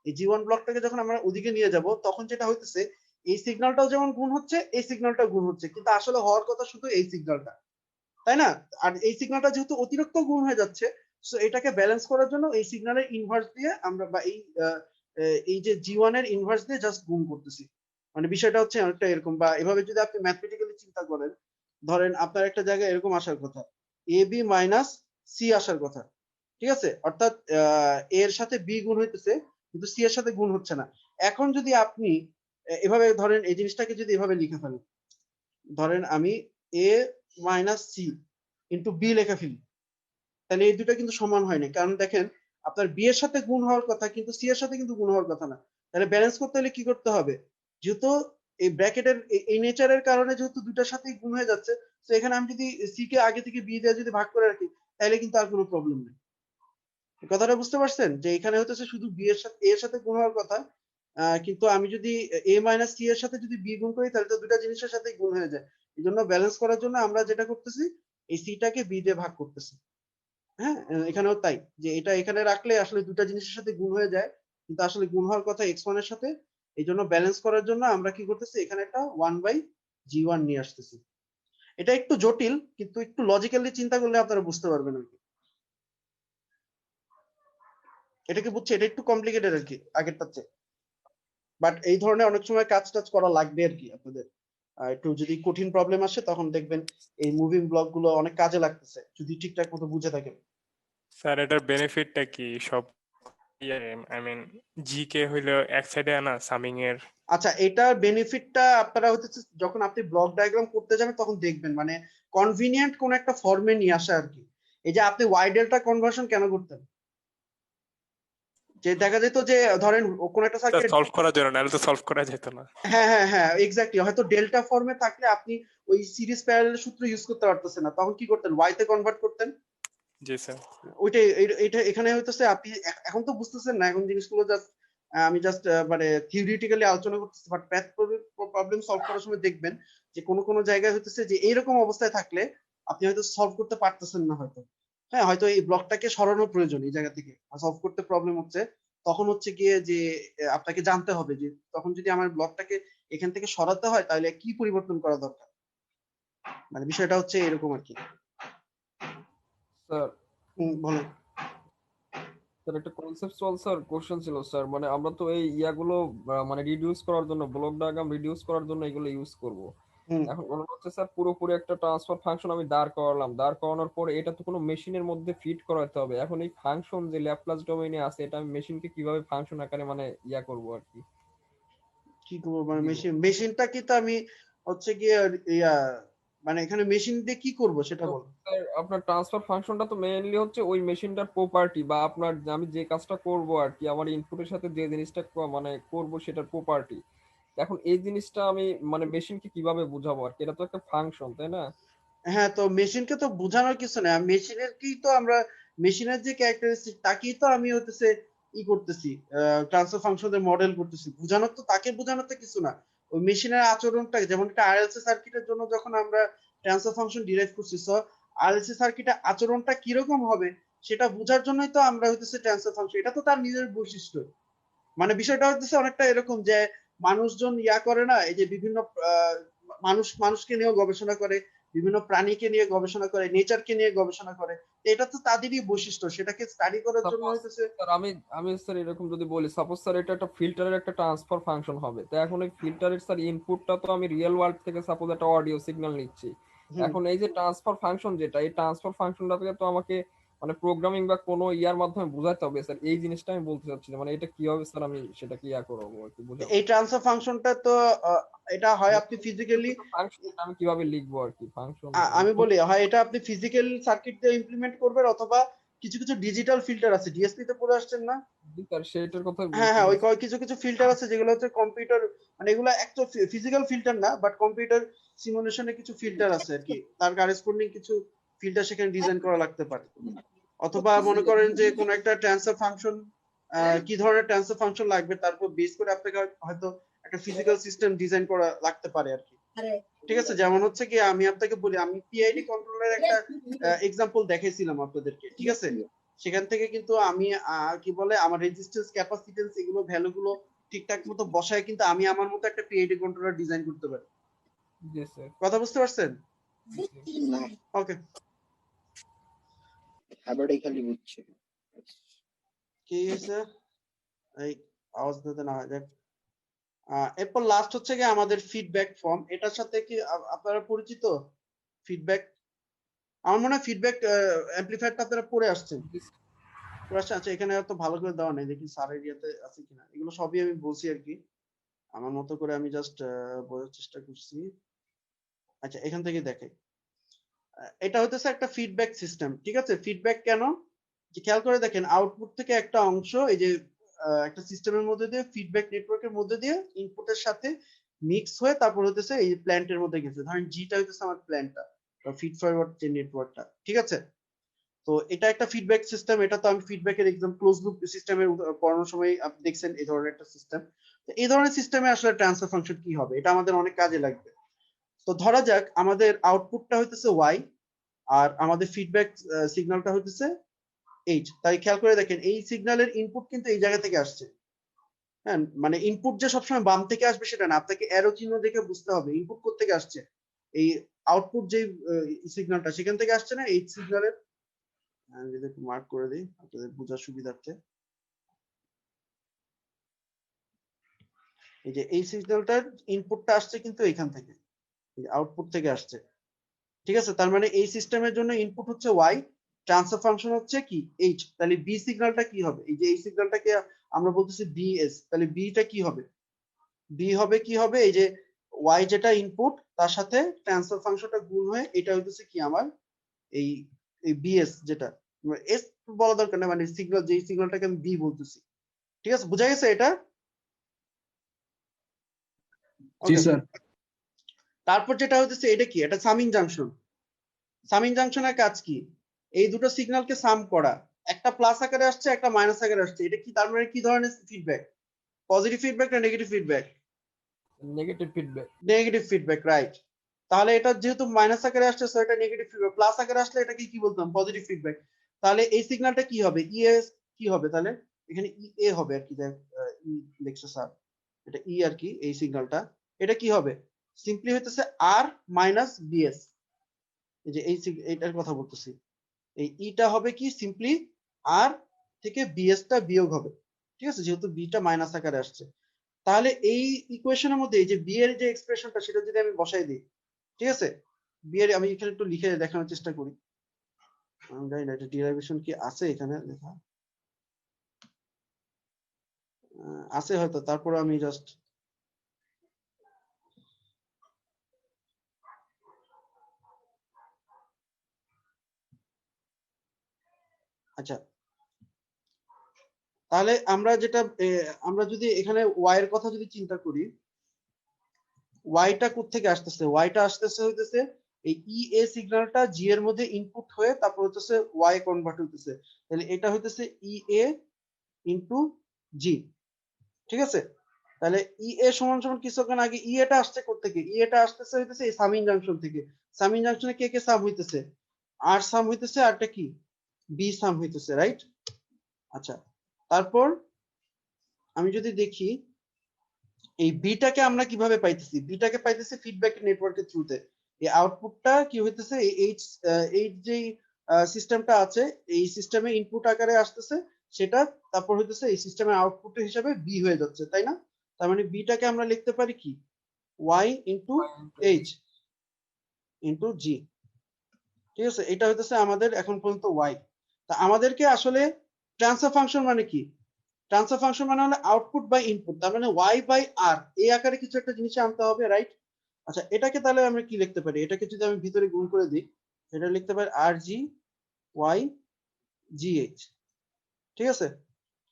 এই জি1 ব্লকটাকে যখন আমরা ওদিকে নিয়ে যাব, তখন যেটা হইতেছে এই সিগন্যালটাও যেমন গুণ হচ্ছে, এই সিগন্যালটা গুণ হচ্ছে, কিন্তু আসলে হওয়ার কথা শুধু এই সিগন্যালটা, তাই না? আর এই সিগন্যালটা যেহেতু অতিরিক্ত গুণ হয়ে যাচ্ছে, সো এটাকে ব্যালেন্স করার জন্য এই সিগন্যালের ইনভার্স দিয়ে আমরা, বা এই যে জি1 এর ইনভার্স দিয়ে জাস্ট গুণ করতেছি। মানে বিষয়টা হচ্ছে অনেকটা এরকম, বা এভাবে যদি আপনি ম্যাথমেটিক্যালি চিন্তা করেন, ধরেন আপনার একটা জায়গায় এরকম আসার কথা, এ বি মাইনাস সি আসার কথা, ঠিক আছে, অর্থাৎ এর সাথে বি গুণ হইতেছে কিন্তু সি এর সাথে গুণ হচ্ছে না। এখন যদি আপনি এভাবে ধরেন, এই জিনিসটাকে যদি এভাবে লিখে ফেলেন, ধরেন আমি এ মাইনাস সি ইন্টু বি লেখা ফেলি, তাহলে এই দুটো কিন্তু সমান হয় না, কারণ দেখেন আপনার বি এর সাথে গুণ হওয়ার কথা কিন্তু সি এর সাথে কিন্তু গুণ হওয়ার কথা না। তাহলে ব্যালেন্স করতে হলে কি করতে হবে? যেহেতু এই ব্র্যাকেটের এই নেচারের কারণে যেহেতু দুটার সাথেই গুণ হয়ে যাচ্ছে, তো এখানে আমি যদি সি কে আগে থেকে বি দিয়ে যদি ভাগ করে রাখি, তাহলে কিন্তু আর কোনো প্রবলেম নেই। কথাটা বুঝতে পারছেন, যে এখানে হতেছে শুধু বি এর সাথে এ এর সাথে গুণ হওয়ার কথা, কিন্তু আমি যদি এ মাইনাস সি এর সাথে যদি বি গুণ করি, তাহলে তো দুটা জিনিসের সাথে গুণ হয়ে যায়। এই জন্য ব্যালেন্স করার জন্য আমরা যেটা করতেছি, এই সিটাকে বি দিয়ে ভাগ করতেছি। হ্যাঁ, এখানেও তাই, যে এটা এখানে রাখলে আসলে দুটা জিনিসের সাথে গুণ হয়ে যায়, কিন্তু আসলে গুণ হওয়ার কথা x1 এর সাথে। এই জন্য ব্যালেন্স করার জন্য আমরা কি করতেছি, এখানে একটা 1/g1 নিয়ে আসতেছি। এটা একটু জটিল, কিন্তু একটু লজিক্যালি চিন্তা করলে আপনারা বুঝতে পারবেন আর কি। এটা কি বুঝছে? এটা একটু কমপ্লিকেটেড আর কি আগেরটার চেয়ে, বাট এই ধরনের অনেক সময় কাজ টাজ করা লাগবে আর কি আপনাদের। একটু যদি কঠিন প্রবলেম আসে, তখন দেখবেন এই মুভিং ব্লক গুলো অনেক কাজে লাগতেছে, যদি ঠিকঠাক মতো বুঝে থাকেন। স্যার এটার বেনিফিটটা কি সব? আই মিন জিকে হইলো এক সাইডে আনা সামিং এর। আচ্ছা, এটার বেনিফিটটা আপনারা হচ্ছে যখন আপনি ব্লক ডায়াগ্রাম করতে যাবেন তখন দেখবেন, মানে কনভিনিয়েন্ট কোন একটা ফর্মে নিয়ে আসা আর কি। এই যে আপনি ওয়াই ডেল্টা কনভার্সন কেন করতেন? যে দেখা যেত যে ধরেন কোন একটা স্যার সার্কিট, সলভ করার জন্য, নাহলে তো সলভ করা যেত না। হ্যাঁ এক্স্যাক্টলি, হয়তো ডেল্টা ফর্মে থাকলে আপনি ওই সিরিজ প্যারালাল সূত্র ইউজ করতে পারতেছেন না, তখন কি করতেন? ওয়াই তে কনভার্ট করতেন। জি স্যার। ওইটাই, এটা এখানে হইতেছে আপনি এখন তো বুঝতেছেন না, এখন জিনিসগুলো জাস্ট আমি জাস্ট মানে থিওরিটিক্যালি আলোচনা করতেছি, বাট ম্যাথ প্রবলেম সলভ করার সময় দেখবেন যে কোনো জায়গায় হইতেছে যে এইরকম অবস্থায় থাকলে আপনি হয়তো সলভ করতে পারতেছেন না হয়তো। হ্যাঁ, হয়তো এই ব্লকটাকে সরানোর প্রয়োজন এই জায়গা থেকে, সলভ করতে প্রবলেম হচ্ছে, তখন হচ্ছে গিয়ে যে আপনাকে জানতে হবে যে তখন যদি আমার ব্লকটাকে এখান থেকে সরাতে হয় তাহলে কি পরিবর্তন করা দরকার। মানে বিষয়টা হচ্ছে এরকম আর কি। স্যার বলেন। স্যার একটা কনসেপচুয়াল স্যার কোশ্চেন ছিল স্যার, মানে আমরা তো এই ইয়াগুলো মানে রিডিউস করার জন্য, ব্লক ডায়াগ্রাম রিডিউস করার জন্য এগুলো ইউজ করব। হুম। এখন মনে হচ্ছে স্যার পুরোপুরি একটা ট্রান্সফার ফাংশন আমি দাঁড় করালাম, দাঁড় করানোর পরে এটা তো কোনো মেশিনের মধ্যে ফিট করাতে হবে। এখন এই ফাংশন যে ল্যাপ্লাস ডোমেইনে আছে, এটা আমি মেশিনকে কিভাবে ফাংশন আকারে মানে ইয়া করব আর কি, কি করবো? মানে দিব। মেশিনটা কি, তো আমি হচ্ছে গিয়ে ইয়া, মানে এখানে মেশিন দিয়ে কি করব সেটা তো বলো। স্যার আপনার ট্রান্সফার ফাংশনটা তো মেইনলি হচ্ছে ওই মেশিনটার প্রপার্টি, বা আপনার আমি যে কাজটা করব আর কি, আমার ইনপুটের সাথে যে জিনিসটা মানে করব সেটার প্রপার্টি। এখন এই জিনিসটা আমি মানে মেশিনকে কিভাবে বুঝাবো আর কি, এটা তো একটা ফাংশন তাই না? হ্যাঁ, তো মেশিনকে তো বোঝানোর কিছু না, মেশিনের কি তো আমরা মেশিনের যে ক্যারেক্টারিস্টিক তাকেই তো আমি হতেছে ই করতেছি, ট্রান্সফার ফাংশনের মডেল করতেছি, বোঝানোর তো তাকে বোঝানোর তো কিছু না। ওই মেশিনের আচরণটা, যেমন একটা আরএলসি সার্কিটের জন্য যখন আমরা ট্রান্সফার ফাংশন ডিরাইভ করছি, সো আরএলসি সার্কিটের আচরণটা কিরকম হবে সেটা বোঝার জন্যই তো আমরা হইতেছে ট্রান্সফার ফাংশন, এটা তো তার নিজের বৈশিষ্ট্য। মানে বিষয়টা হচ্ছে অনেকটা এরকম যে মানুষজন ইয়া করে না, এই যে বিভিন্ন মানুষকে নিয়েও গবেষণা করে, বিভিন্ন প্রাণীকে নিয়ে গবেষণা করে, নেচারকে নিয়ে গবেষণা করে। এটা তো তাদেরই বৈশিষ্ট্য, সেটাকে স্টাডি করার জন্য সাপোজ হইতেছে। স্যার আমি স্যার এরকম যদি বলি, সাপোজ স্যার এটা একটা ফিল্টারের একটা ট্রান্সফার ফাংশন হবে, তো এখন এই ফিল্টারের স্যার ইনপুটটা তো আমি রিয়েল ওয়ার্ল্ড থেকে সাপোজ একটা অডিও সিগন্যাল নিচ্ছি। হুম। এখন এই যে ট্রান্সফার ফাংশন যেটা, এই ট্রান্সফার ফাংশনটা থেকে তো আমাকে মানে প্রোগ্রামিং বা কোনো ইয়ার মাধ্যমে বোঝাতে হবে স্যার, এই জিনিসটা আমি বলতে চাচ্ছি না। মানে এটা কিভাবে স্যার আমি সেটাকে ইয়া করবো আর কি, বোঝাবো। এই ট্রান্সফার ফাংশনটা তো এটা হয় আপনি ফিজিক্যালি, ফাংশন আমি কিভাবে লিখবো আর কি ফাংশন। আমি বলি হয় এটা আপনি ফিজিক্যাল সার্কিট দিয়ে ইমপ্লিমেন্ট করবেন, অথবা কিছু কিছু ডিজিটাল ফিল্টার আছে, ডিএসপি তে পড়ে আসছেন না? স্যার সেটার কথা হ্যাঁ হ্যাঁ, ওই বলতেছি। কিছু কিছু ফিল্টার আছে যেগুলো হচ্ছে কম্পিউটার, মানে এগুলো একটা ফিজিক্যাল ফিল্টার না, বাট কম্পিউটার সিমুলেশনে কিছু ফিল্টার আছে আর কি, তার কারেসপন্ডিং কিছু ফিল্টার সেখানে ডিজাইন করা লাগতে পারে। অথবা মনে করেন যে কোন একটা ট্রান্সফার ফাংশন, কি ধরনের ট্রান্সফার ফাংশন লাগবে তারপর বেস করে আপনাকে হয়তো একটা ফিজিক্যাল সিস্টেম ডিজাইন করা লাগতে পারে আর কি। ঠিক আছে, যেমন হচ্ছে কি আমি আপনাকে বলি, আমি পিআইডি কন্ট্রোলারের একটা এক্সাম্পল দেখাইছিলাম আপনাদেরকে, ঠিক আছে? সেখান থেকে কিন্তু আমি কি বলে আমার রেজিস্ট্যান্স, ক্যাপাসিট্যান্স, এগুলো ভ্যালুগুলো ঠিকঠাক মতো বসায় কিন্তু আমি আমার মতো একটা পিআইডি কন্ট্রোলার ডিজাইন করতে পারি। জি স্যার। কথা বুঝতে পারছেন? ওকে, খাবারটাই খালি বুঝছে। কি হয়েছে? এই আওয়াজ দিতে না হয় যাক। এরপর লাস্ট হচ্ছে কি আমাদের ফিডব্যাক ফর্ম। এটার সাথে কি আপনারা পরিচিত? ফিডব্যাক, আমার মনে হয় ফিডব্যাক অ্যামপ্লিফায়ারটা আপনারা পড়ে আসছেন। পড়ে আসছেন? আচ্ছা, এখানে এত ভালো করে দেওয়া নেই, দেখি স্যার এরিয়াতে আছে কিনা। এগুলো সবই আমি বলছি আর কি, আমার মতো করে আমি জাস্ট বোঝার চেষ্টা করছি। আচ্ছা, এখান থেকে দেখে এটা হতেছে একটা ফিডব্যাক সিস্টেম, ঠিক আছে? ফিডব্যাক কেন, যে খেয়াল করে দেখেন, আউটপুট থেকে একটা অংশ এই যে একটা সিস্টেমের মধ্যে দিয়ে, ফিডব্যাক নেটওয়ার্কের মধ্যে দিয়ে ইনপুটের সাথে মিক্স হয়ে তারপর হতেছে এই প্ল্যান্টের মধ্যে গেছে। ধরেন জিটা হইতেছে আমার প্ল্যান্টটা, ফিড ফরওয়ার্ড যে নেটওয়ার্কটা, ঠিক আছে? তো এটা একটা ফিডব্যাক সিস্টেম। এটা তো আমি ফিডব্যাকের এক্সাম ক্লোজ লুপ সিস্টেমের পড়ানোর সময় আপনি দেখছেন এই ধরনের একটা সিস্টেম। তো এই ধরনের সিস্টেমে আসলে ট্রান্সফার ফাংশন কি হবে, এটা আমাদের অনেক কাজে লাগবে। তো ধরা যাক আমাদের আউটপুটটা হইতেছে ওয়াই, আর আমাদের ফিডব্যাক সিগন্যালটা হইতেছে এইচ। তাই খেয়াল করে দেখেন, এই সিগন্যালের ইনপুট কিন্তু এই জায়গা থেকে আসছে। হ্যাঁ, মানে ইনপুট যে সবসময় বাম থেকে আসবে সেটা না, আপনাকে অ্যারো চিহ্ন দেখে বুঝতে হবে ইনপুট কোথা থেকে আসছে। এই আউটপুট যে সিগন্যালটা সেখান থেকে আসছে না, এই সিগন্যালের, আমি যদি একটু মার্ক করে দিই আপনাদের বোঝার সুবিধার্থে, এই যে এই সিগন্যালটার ইনপুটটা আসছে কিন্তু এখান থেকে, আউটপুট থেকে আসছে, ঠিক আছে? তার মানে এই সিস্টেমের জন্য ইনপুট হচ্ছে ওয়াই, ট্রান্সফার ফাংশন হচ্ছে কি এইচ। তাহলে বি সিগন্যালটা কি হবে, এই যে এই সিগন্যালটাকে আমরা বলতেছি বিএস, তাহলে বিটা কি হবে, বি হবে কি হবে, এই যে ওয়াই যেটা ইনপুট তার সাথে ট্রান্সফার ফাংশনটা গুণ হয়ে এটা হইতেছে কি আমার এই এই বিএস, যেটা এস বলা দরকার না, মানে সিগন্যাল, যেই সিগন্যালটাকে আমি বি বলতেছি। ঠিক আছে, বোঝা গেছে এটা? জি ওকে, স্যার। তারপর যেটা হইতেছে এটা কি, এটা সামিং জাংশন। সামিং জাংশনের কাজ কি, এই দুটো সিগন্যালকে সাম করা। একটা প্লাস আকারে আসছে, একটা মাইনাস আকারে আসছে, এটা কি তার মানে কি ধরনের ফিডব্যাক, পজিটিভ ফিডব্যাক না negative feedback? Negative feedback. Negative feedback, right. তাহলে এটা যেহেতু মাইনাস আকারে আসছে সো এটা নেগেটিভ ফিডব্যাক, প্লাস আকারে আসলে এটাকে কি বলতাম, পজিটিভ ফিডব্যাক। তাহলে এই সিগন্যালটা কি হবে, ইএস কি হবে, তাহলে এখানে ই এ হবে আর কি, দেখ ই দেখছো স্যার, এটা ই আর কি, এই সিগন্যালটা এটা কি হবে, সিম্পলি হইতেছে আর মাইনাস বিএস। এই যে এইটার কথা বলতেছি, এই ইটা হবে কি সিম্পলি আর থেকে বিএস টা বিয়োগ হবে, ঠিক আছে, যেহেতু বিটা মাইনাস আকারে আসছে। তাহলে এই ইকুয়েশনের মধ্যে এই যে বি এর যে এক্সপ্রেশনটা সেটা যদি আমি বসাই দিই, ঠিক আছে, বি এর আমি এখানে একটু লিখে দেখানোর চেষ্টা করি, আমি জানি না এটা ডিরাইভেশন কি আছে এখানে লেখা, আছে হয়তো, তারপর আমি জাস্ট আচ্ছা, তাহলে আমরা যেটা আমরা যদি এখানে ওয়াই এর কথা যদি চিন্তা করি, ওয়াইটা কোত্থেকে আসতেছে, ওয়াইটা আসতেছে হইতেছে এই ই এ সিগন্যালটা জি এর মধ্যে ইনপুট হয়ে তারপর হইতেছে ওয়াই কনভার্ট হইতেছে, তাহলে এটা হইতেছে ই এ ইনটু জি, ঠিক আছে? তাহলে ই এ সমান সমান কিছুক্ষণ আগে ই এটা আসছে কোত্থেকে, ই এটা আসতেছে হইতেছে এই সামিং জাংশন থেকে। সামিং জাংশনে কে কে সাম হইতেছে, আর সাম হইতেছে, আরটা কি বি সাম হইতেছে, রাইট? আচ্ছা, তারপর আমি যদি দেখি এই বিটাকে আমরা কিভাবে পাইতেছি, বিটাকে পাইতেছি ফিডব্যাক নেটওয়ার্কের থ্রুতে। এই আউটপুটটা কি হইতেছে, এই যে সিস্টেমটা আছে এই সিস্টেমে ইনপুট আকারে আসতেছে সেটা, তারপর হইতেছে এই সিস্টেমের আউটপুট হিসাবে বি হয়ে যাচ্ছে, তাই না? তার মানে বিটাকে আমরা লিখতে পারি কি, y ইন্টু এইচ ইন্টু জি। ঠিক আছে, এটা হইতেছে আমাদের এখন পর্যন্ত y। তা আমাদেরকে আসলে ট্রান্সফার ফাংশন মানে কি, ট্রান্সফার ফাংশন মানে হলো আউটপুট বাই ইনপুট, তার মানে y বাই আর এই আকারে কিছু একটা জিনিস আনতে হবে, রাইট? আচ্ছা, এটাকে তাহলে আমরা কি লিখতে পারি, এটাকে যদি আমি ভিতরে গুণ করে দিই, এটা লিখতে পারি আর জি ওয়াই জি এইচ। ঠিক আছে,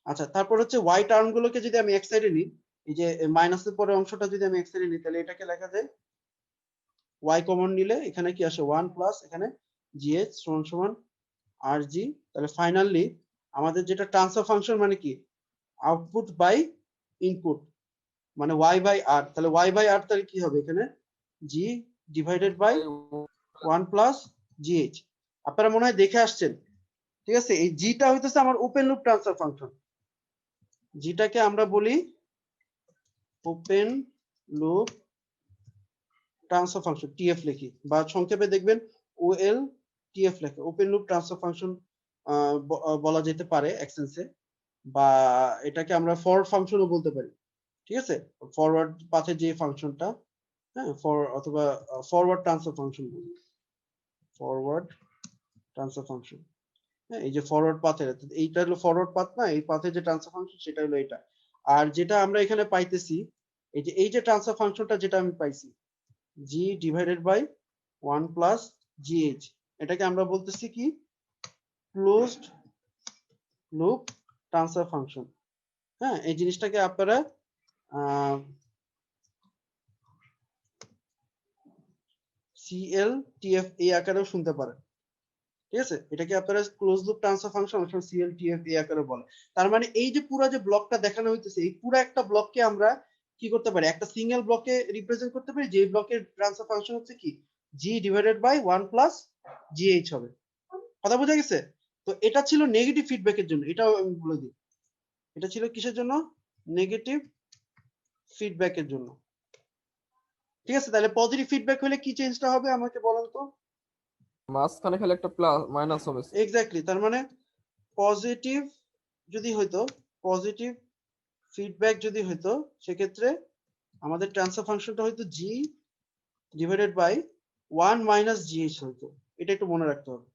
আচ্ছা তারপর হচ্ছে y টার্ম গুলোকে যদি আমি এক সাইডে নিই, এই যে মাইনাসের পরে অংশটা যদি আমি এক সাইডে নিই, তাহলে এটাকে লেখা যায় y কমন নিলে এখানে কি আসে 1 প্লাস এখানে gh সমান সমান আর জি। তাহলে ফাইনালি আমাদের যেটা ট্রান্সফার ফাংশন মানে কি, আউটপুট বাই ইনপুট, মানে y বাই আর, তাহলে y বাই আর তাহলে কি হবে এখানে g divided by 1 plus gh। আপনারা মনে হয় দেখে আসছেন। ঠিক আছে, এই জিটা হইতেছে আমার ওপেন লুপ ট্রান্সফার ফাংশন, জিটাকে আমরা বলি open loop transfer function, TF লিখি, বা সংক্ষেপে দেখবেন ওএল টিএফ লেখে, ওপেন লুপ ট্রান্সফার ফাংশন বলা যেতে পারে এক্সেন্সে, বা এটাকে আমরা ফরওয়ার্ড ফাংশনও বলতে পারি। ঠিক আছে, ফরওয়ার্ড পাথে যে ফাংশনটা, হ্যাঁ অথবা ফরওয়ার্ড ট্রান্সফার ফাংশন বলি, ফরওয়ার্ড ট্রান্সফার ফাংশন। হ্যাঁ, এই যে ফরওয়ার্ড পাথের, এইটা হলো ফরওয়ার্ড পাথ না, এই পাথে যে ট্রান্সফার ফাংশন সেটা হলো এটা। আর যেটা আমরা এখানে পাইতেছি, এই যে ট্রান্সফার ফাংশনটা যেটা আমি পাইছি g divided by 1 plus gh, এটাকে আমরা বলতেছি কি ক্লোজড লুপ ট্রান্সফার ফাংশন। হ্যাঁ, এই জিনিসটাকে আপনারা CLTF এই আকারেও শুনতে পারেন। ঠিক আছে, এটাকে আপনারা ক্লোজ লুপ ট্রান্সফার ফাংশন অথবা CLTF এই আকারে বলে। তার মানে এই যে পুরো যে ব্লকটা দেখানো হইতেছে, এই পুরো একটা ব্লককে আমরা কি করতে পারি, একটা সিঙ্গেল ব্লকে রিপ্রেজেন্ট করতে পারি, যে ব্লকের ট্রান্সফার ফাংশন হচ্ছে কি g divided by 1 plus gh হবে। কথা বোঝা গেছে? তো এটা ছিল নেগেটিভ ফিডব্যাকের জন্য, এটাও আমি বলে দিই, এটা ছিল কিসের জন্য, নেগেটিভ ফিডব্যাকের জন্য। ঠিক আছে, তাহলে পজিটিভ ফিডব্যাক হলে কি চেঞ্জটা হবে আমাকে বলেন তো। মাঝখানে খালি একটা প্লাস মাইনাস হবে। এক্স্যাক্টলি, তার মানে পজিটিভ যদি হইতো, পজিটিভ ফিডব্যাক যদি হইতো, সেক্ষেত্রে আমাদের ট্রান্সফার ফাংশনটা হইতো g divided by 1 minus gh হইতো। এটা একটু মনে রাখতে হবে,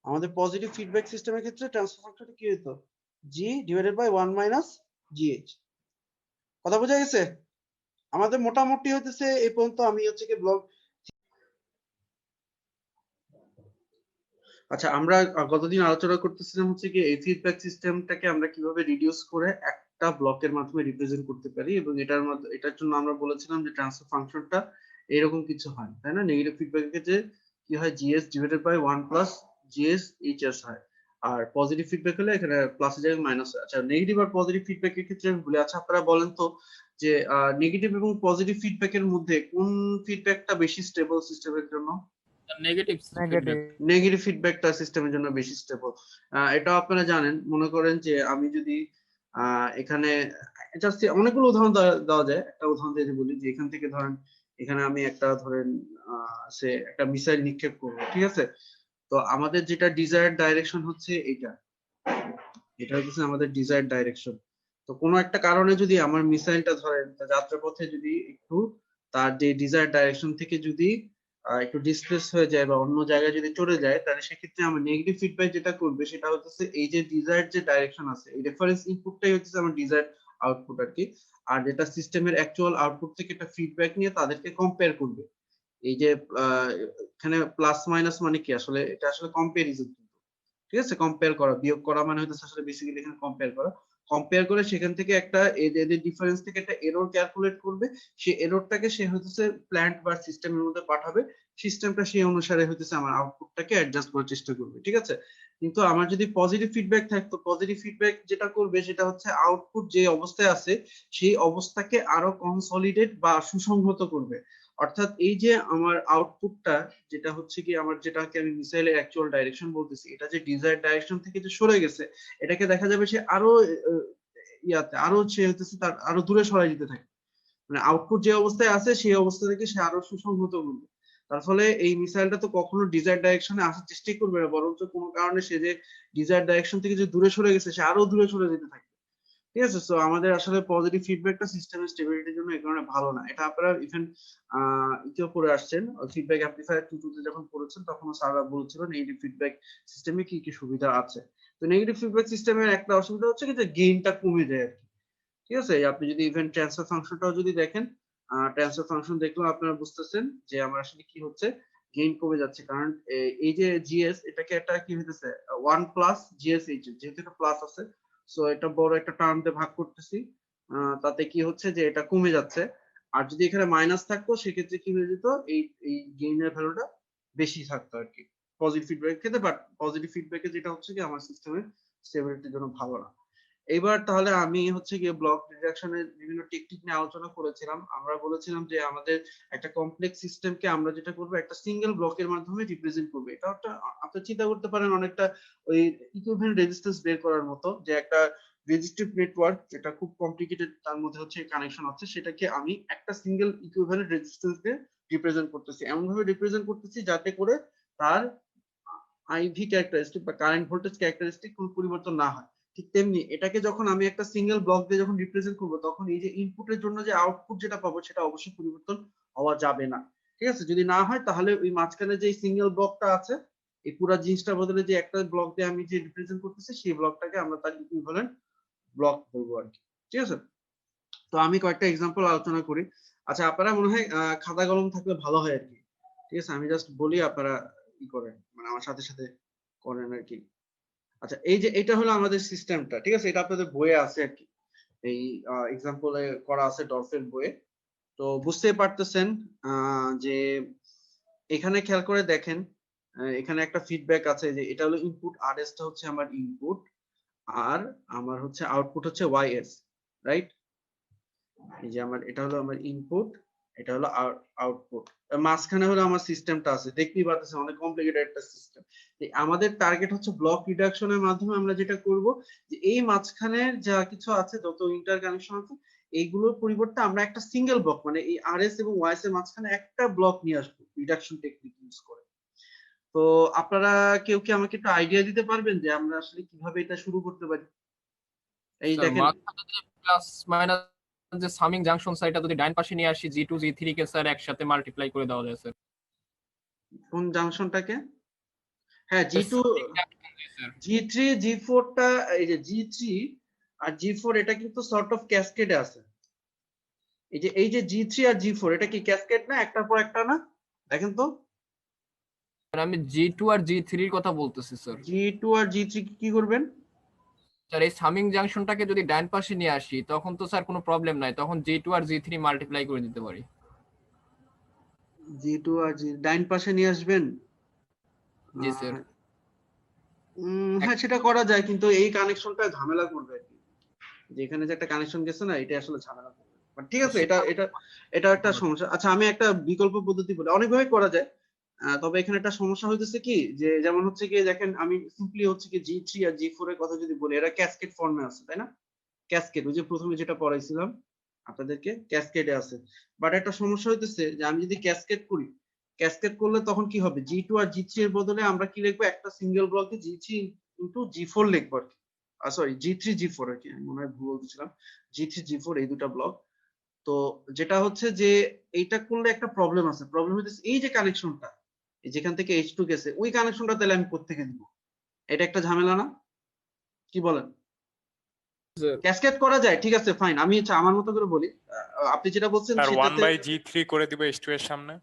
আমাদের পজিটিভ ফিডব্যাক সিস্টেমের ক্ষেত্রে ট্রান্সফার ফাংশনটা কি হইতো, g divided by 1 minus gh। কথা বোঝা গেছে? আমাদের মোটামুটি হইতেছে এই পর্যন্ত। আমি হচ্ছে কি ব্লগ, আচ্ছা আমরা গতদিন আলোচনা করতেছিলাম হচ্ছে কি এই ফিডব্যাক সিস্টেমটাকে আমরা কিভাবে রিডিউস করে একটা ব্লকের মাধ্যমে রিপ্রেজেন্ট করতে পারি, এবং এটার জন্য আমরা বলেছিলাম যে ট্রান্সফার ফাংশনটা এরকম কিছু হয়, তাই না? নেগেটিভ ফিডব্যাকের ক্ষেত্রে কি হয়, GS divided by 1 plus GS HS হয়, আর পজিটিভ ফিডব্যাক হলে এখানে প্লাসের জায়গায় মাইনাস হয়। আচ্ছা, নেগেটিভ আর পজিটিভ ফিডব্যাকের ক্ষেত্রে আমি বলি, আচ্ছা আপনারা বলেন তো যে নেগেটিভ এবং পজিটিভ ফিডব্যাকের মধ্যে কোন ফিডব্যাকটা বেশি স্টেবল সিস্টেমের জন্য? Negative negative. নেগেটিভ ফিডব্যাকটা সিস্টেমের জন্য বেশি স্টেবল। এটা আপনারা জানেন, মনে করেন যে আমি যদি এখানে জাস্ট অনেকগুলো উদাহরণ দেওয়া যায়, একটা উদাহরণ দিয়ে বলি যে এখান থেকে ধরেন, এখানে আমি একটা ধরেন সে একটা মিসাইল নিক্ষেপ করবো, ঠিক আছে? তো আমাদের যেটা ডিজায়ার্ড ডাইরেকশন হচ্ছে এটা হচ্ছে আমাদের ডিজায়ার্ড ডাইরেকশন। তো কোনো একটা কারণে যদি আমার মিসাইলটা ধরেন যাত্রাপথে যদি একটু তার যে ডিজায়ার্ড ডাইরেকশন থেকে যদি একটু ডিসপ্লেস হয়ে যায় বা অন্য জায়গায় যদি চলে যায়, তাহলে সেক্ষেত্রে আমার নেগেটিভ ফিডব্যাক যেটা করবে সেটা হচ্ছে এই যে ডিজায়ার্ড যে ডাইরেকশন আছে, এই রেফারেন্স ইনপুটটাই হচ্ছে আমার ডিজায়ার্ড আউটপুট আর কি। আর যেটা সিস্টেমের অ্যাকচুয়াল আউটপুট থেকে একটা ফিডব্যাক নিয়ে তাদেরকে কম্পেয়ার করবে। এই যে এখানে প্লাস মাইনাস মানে কি, আসলে এটা আসলে কম্পারিজন, ঠিক আছে? কম্পেয়ার করা, বিয়োগ করা মানে হচ্ছে আসলে বেসিক্যালি এখানে কম্পেয়ার করা। কম্পেয়ার করে সেখান থেকে একটা এদের ডিফারেন্স থেকে একটা এরর ক্যালকুলেট করবে, সেই এররটাকে সে হচ্ছে প্ল্যান্ট বা সিস্টেমের মধ্যে পাঠাবে, সিস্টেমটা সেই অনুসারে হচ্ছে আমার আউটপুটটাকে অ্যাডজাস্ট করার চেষ্টা করবে, ঠিক আছে? কিন্তু আমার যদি পজিটিভ ফিডব্যাক থাকতো, পজিটিভ ফিডব্যাক যেটা করবে সেটা হচ্ছে আউটপুট যে অবস্থায় আছে সেই অবস্থাকে আরো কনসলিডেট বা সুসংহত করবে। অর্থাৎ এই যে আমার আউটপুটটা যেটা হচ্ছে কি আমার যেটাকে আমি মিসাইলের অ্যাকচুয়াল ডাইরেকশন বলতেছি, এটা যে ডিজায়ার্ড ডাইরেকশন থেকে যে সরে গেছে, এটাকে দেখা যাবে সে আরো আরো সে হচ্ছে তার আরো দূরে সরাই দিতে থাকে, মানে আউটপুট যে অবস্থায় আছে সেই অবস্থা থেকে সে আরো সুসংহত করবে। তার ফলে এই মিসাইলটা তো কখনো ডিজায়ার ডাইরেকশনে আসার চেষ্টাই করবে না, বরঞ্চ কোনো কারণে সে যে ডিজায়ার ডাইরেকশন থেকে যে দূরে সরে গেছে সে আরো দূরে সরে যেতে থাকে। ঠিক আছে, সো আমাদের আসলে পজিটিভ ফিডব্যাকটা সিস্টেমের স্টেবিলিটির জন্য এই কারণে ভালো না। এটা আপনারা ইভেন ইতিও পড়ে আসছেন, ফিডব্যাক অ্যামপ্লিফায়ার 2 তে যখন পড়েছেন তখন স্যাররা বলছিল নেগেটিভ ফিডব্যাক সিস্টেমে কি কি সুবিধা আছে। তো নেগেটিভ ফিডব্যাক সিস্টেমের একটা অসুবিধা হচ্ছে কি যে গেইনটা কমে যায় আর কি। ঠিক আছে, আপনি যদি ইভেন ট্রান্সফার ফাংশনটাও যদি দেখেন, ট্রান্সফার ফাংশন দেখলেও আপনারা বুঝতেছেন যে আমার আসলে কি হচ্ছে, গেইন কমে যাচ্ছে। কারণ এই যে জিএস এটাকে একটা কি হইতেছে 1 প্লাস জিএসএইচ, যেহেতু একটা প্লাস আছে সো এটা বড় একটা টার্ম দিয়ে ভাগ করতেছি, তাতে কি হচ্ছে যে এটা কমে যাচ্ছে। আর যদি এখানে মাইনাস থাকতো সেক্ষেত্রে কি হয়ে যেত, এই গেইনের ভ্যালুটা বেশি থাকতো আর কি পজিটিভ ফিডব্যাক ক্ষেত্রে। বাট পজিটিভ ফিডব্যাকে যেটা হচ্ছে কি আমার সিস্টেমের স্টেবিলিটির জন্য ভালো না। এইবার তাহলে আমি হচ্ছে গিয়ে ব্লক ডিডাকশনের বিভিন্ন টেকনিক নিয়ে আলোচনা করেছিলাম। আমরা বলেছিলাম যে আমাদের একটা কমপ্লেক্স সিস্টেমকে আমরা যেটা করব একটা সিঙ্গেল ব্লকের মাধ্যমে রিপ্রেজেন্ট করব। এটা একটা আপনি চিন্তা করতে পারেন অনেকটা ওই ইকুইভ্যালেন্ট রেজিস্ট্যান্স বের করার মতো, যে একটা রেজিস্টিভ নেটওয়ার্ক যেটা খুব কমপ্লিকেটেড, তার মধ্যে হচ্ছে কানেকশন আছে, সেটাকে আমি একটা সিঙ্গেল ইকুইভ্যালেন্ট রেজিস্ট্যান্স দিয়ে রিপ্রেজেন্ট করতেছি, এমন ভাবে রিপ্রেজেন্ট করতেছি যাতে করে তার আইভি ক্যারেক্টারিস্টিক বা কারেন্ট ভোল্টেজ ক্যারেক্টারিস্টিক কোনো পরিবর্তন না হয়। ঠিক তেমনি এটাকে যখন আমি একটা সিঙ্গেল ব্লক দিয়ে যখন রিপ্রেজেন্ট করব তখন এই যে ইনপুটের জন্য যে আউটপুট যেটা পাবো সেটা অবশ্যই পরিবর্তন হওয়া যাবে না। ঠিক আছে, যদি না হয় তাহলে ওই মাঝখানে যে সিঙ্গেল ব্লকটা আছে এই পুরো জিনিসটা বদলে যে একটা ব্লক দিয়ে আমি যে রিপ্রেজেন্ট করতেছি সেই ব্লকটাকে আমরা তার ইকুইভ্যালেন্ট ব্লক বলবো আর কি। ঠিক আছে, তো আমি কয়েকটা এক্সাম্পল আলোচনা করি। আচ্ছা, আপনারা মনে হয় খাতা কলম থাকলে ভালো হয় আর কি। ঠিক আছে, আমি জাস্ট বলি আপনারা ই করেন, মানে আমার সাথে সাথে করেন আর কি। আচ্ছা, এই যে এটা হলো আমাদের সিস্টেমটা, ঠিক আছে, এটা আপনাদের বইয়ে আছে আর কি, এই এক্সাম্পলে করা আছে ডরফের বইয়ে। তো বুঝতেই পারতেছেন যে এখানে খেয়াল করে দেখেন, এখানে একটা ফিডব্যাক আছে যে এটা হলো ইনপুট, আর এস টা হচ্ছে আমার ইনপুট, আর আমার হচ্ছে আউটপুট হচ্ছে ওয়াই এস, রাইট? এই যে আমার এটা হলো আমার ইনপুট, এটা হলো আউটপুট, মাঝখানে হলো আমার সিস্টেমটা আছে, দেখতেই পাচ্ছেন অনেক কমপ্লিকেটেড একটা সিস্টেম। আমাদের টার্গেট হচ্ছে ব্লক রিডাকশনের মাধ্যমে আমরা যেটা করব যে এই মাঝখানের যা কিছু আছে, যত ইন্টার কানেকশন আছে, এইগুলোর পরিবর্তে আমরা একটা সিঙ্গেল ব্লক, মানে এই আরএস এবং ওয়াইএস এর মাঝখানে একটা ব্লক নিয়ে আসবো রিডাকশন টেকনিক ইউজ করে। তো আপনারা কেউ কি আমাকে একটু আইডিয়া দিতে পারবেন যে আমরা আসলে কিভাবে এটা শুরু করতে পারি? এই স্যার দেখেন, মাঝখানে যে প্লাস মাইনাস যে সামিং জাংশন সাইডটা যদি ডান পাশে নিয়ে আসি জি2 জি3 কে স্যার একসাথে মাল্টিপ্লাই করে দেওয়া যায় স্যার। কোন জাংশনটাকে? হ্যাঁ, জি2 সামিং জাংশন জি স্যার। জি3 জি4 টা, এই যে জি3 আর জি4 এটা কিন্তু সর্ট অফ ক্যাসকেডে আছে। এই যে জি3 আর জি4 এটা কি ক্যাসকেড না, একটার পর একটা না? দেখেন তো, আমি জি2 আর জি3 এর কথা বলতেছি স্যার। জি2 আর জি3 কি করবেন? স্যার এই সামিং জাংশনটাকে যদি ডান পাশে নিয়ে আসি তখন তো স্যার কোনো প্রবলেম নাই, তখন জি2 আর জি3 মাল্টিপ্লাই করে দিতে পারি। জি2 আর জি ডাইন পাশে নিয়ে আসবেন। জি স্যার। হ্যাঁ, সেটা করা যায়, কিন্তু এই কানেকশনটা ঝামেলা করবে আর কি, যে এখানে যে একটা কানেকশন গেছে না, এটা আসলে ঝামেলা করবে। But ঠিক আছে, এটা এটা এটা একটা সমস্যা। আচ্ছা, আমি একটা বিকল্প পদ্ধতি বলি, অনেকভাবে করা যায়। তবে এখানে একটা সমস্যা হইতেছে কি, যে যেমন হচ্ছে কি দেখেন, আমি সিম্পলি হচ্ছে কি জি3 আর জি4 এর কথা যদি বলি, এরা ক্যাসকেড ফর্মে আছে, তাই না? ক্যাসকেড, ওই যে প্রথমে যেটা পড়াইছিলাম আপনাদেরকে, ক্যাসকেডে আছে। বাট একটা সমস্যা হইতেছে যে আমি যদি ক্যাসকেড করি, ক্যাসকেড করলে তখন কি হবে, জি2 আর জি3 এর বদলে আমরা কি লিখবো, একটা সিঙ্গেল ব্লকে জি3 ইনটু জি4 লিখবো আর কি। সরি, জি3 জি4 আর কি, আমি মনে হয় ভুল বলতেছিলাম, জি3 জি4 এই দুটা ব্লক। তো যেটা হচ্ছে যে এইটা করলে একটা প্রবলেম আছে, প্রবলেম হচ্ছে এই যে কানেকশনটা যেখান থেকে H2 গেছে, ওই কানেকশনটা তাহলে আমি কোত্থেকে দিব? এটা একটা ঝামেলা না? কি বলেন? ক্যাসকেড করা যায়, ঠিক আছে, ফাইন, আমি আমার মতো করে বলি। আপনি যেটা বলছেন আর সেটাতে 1/G3 করে দিব H2 এর সামনে,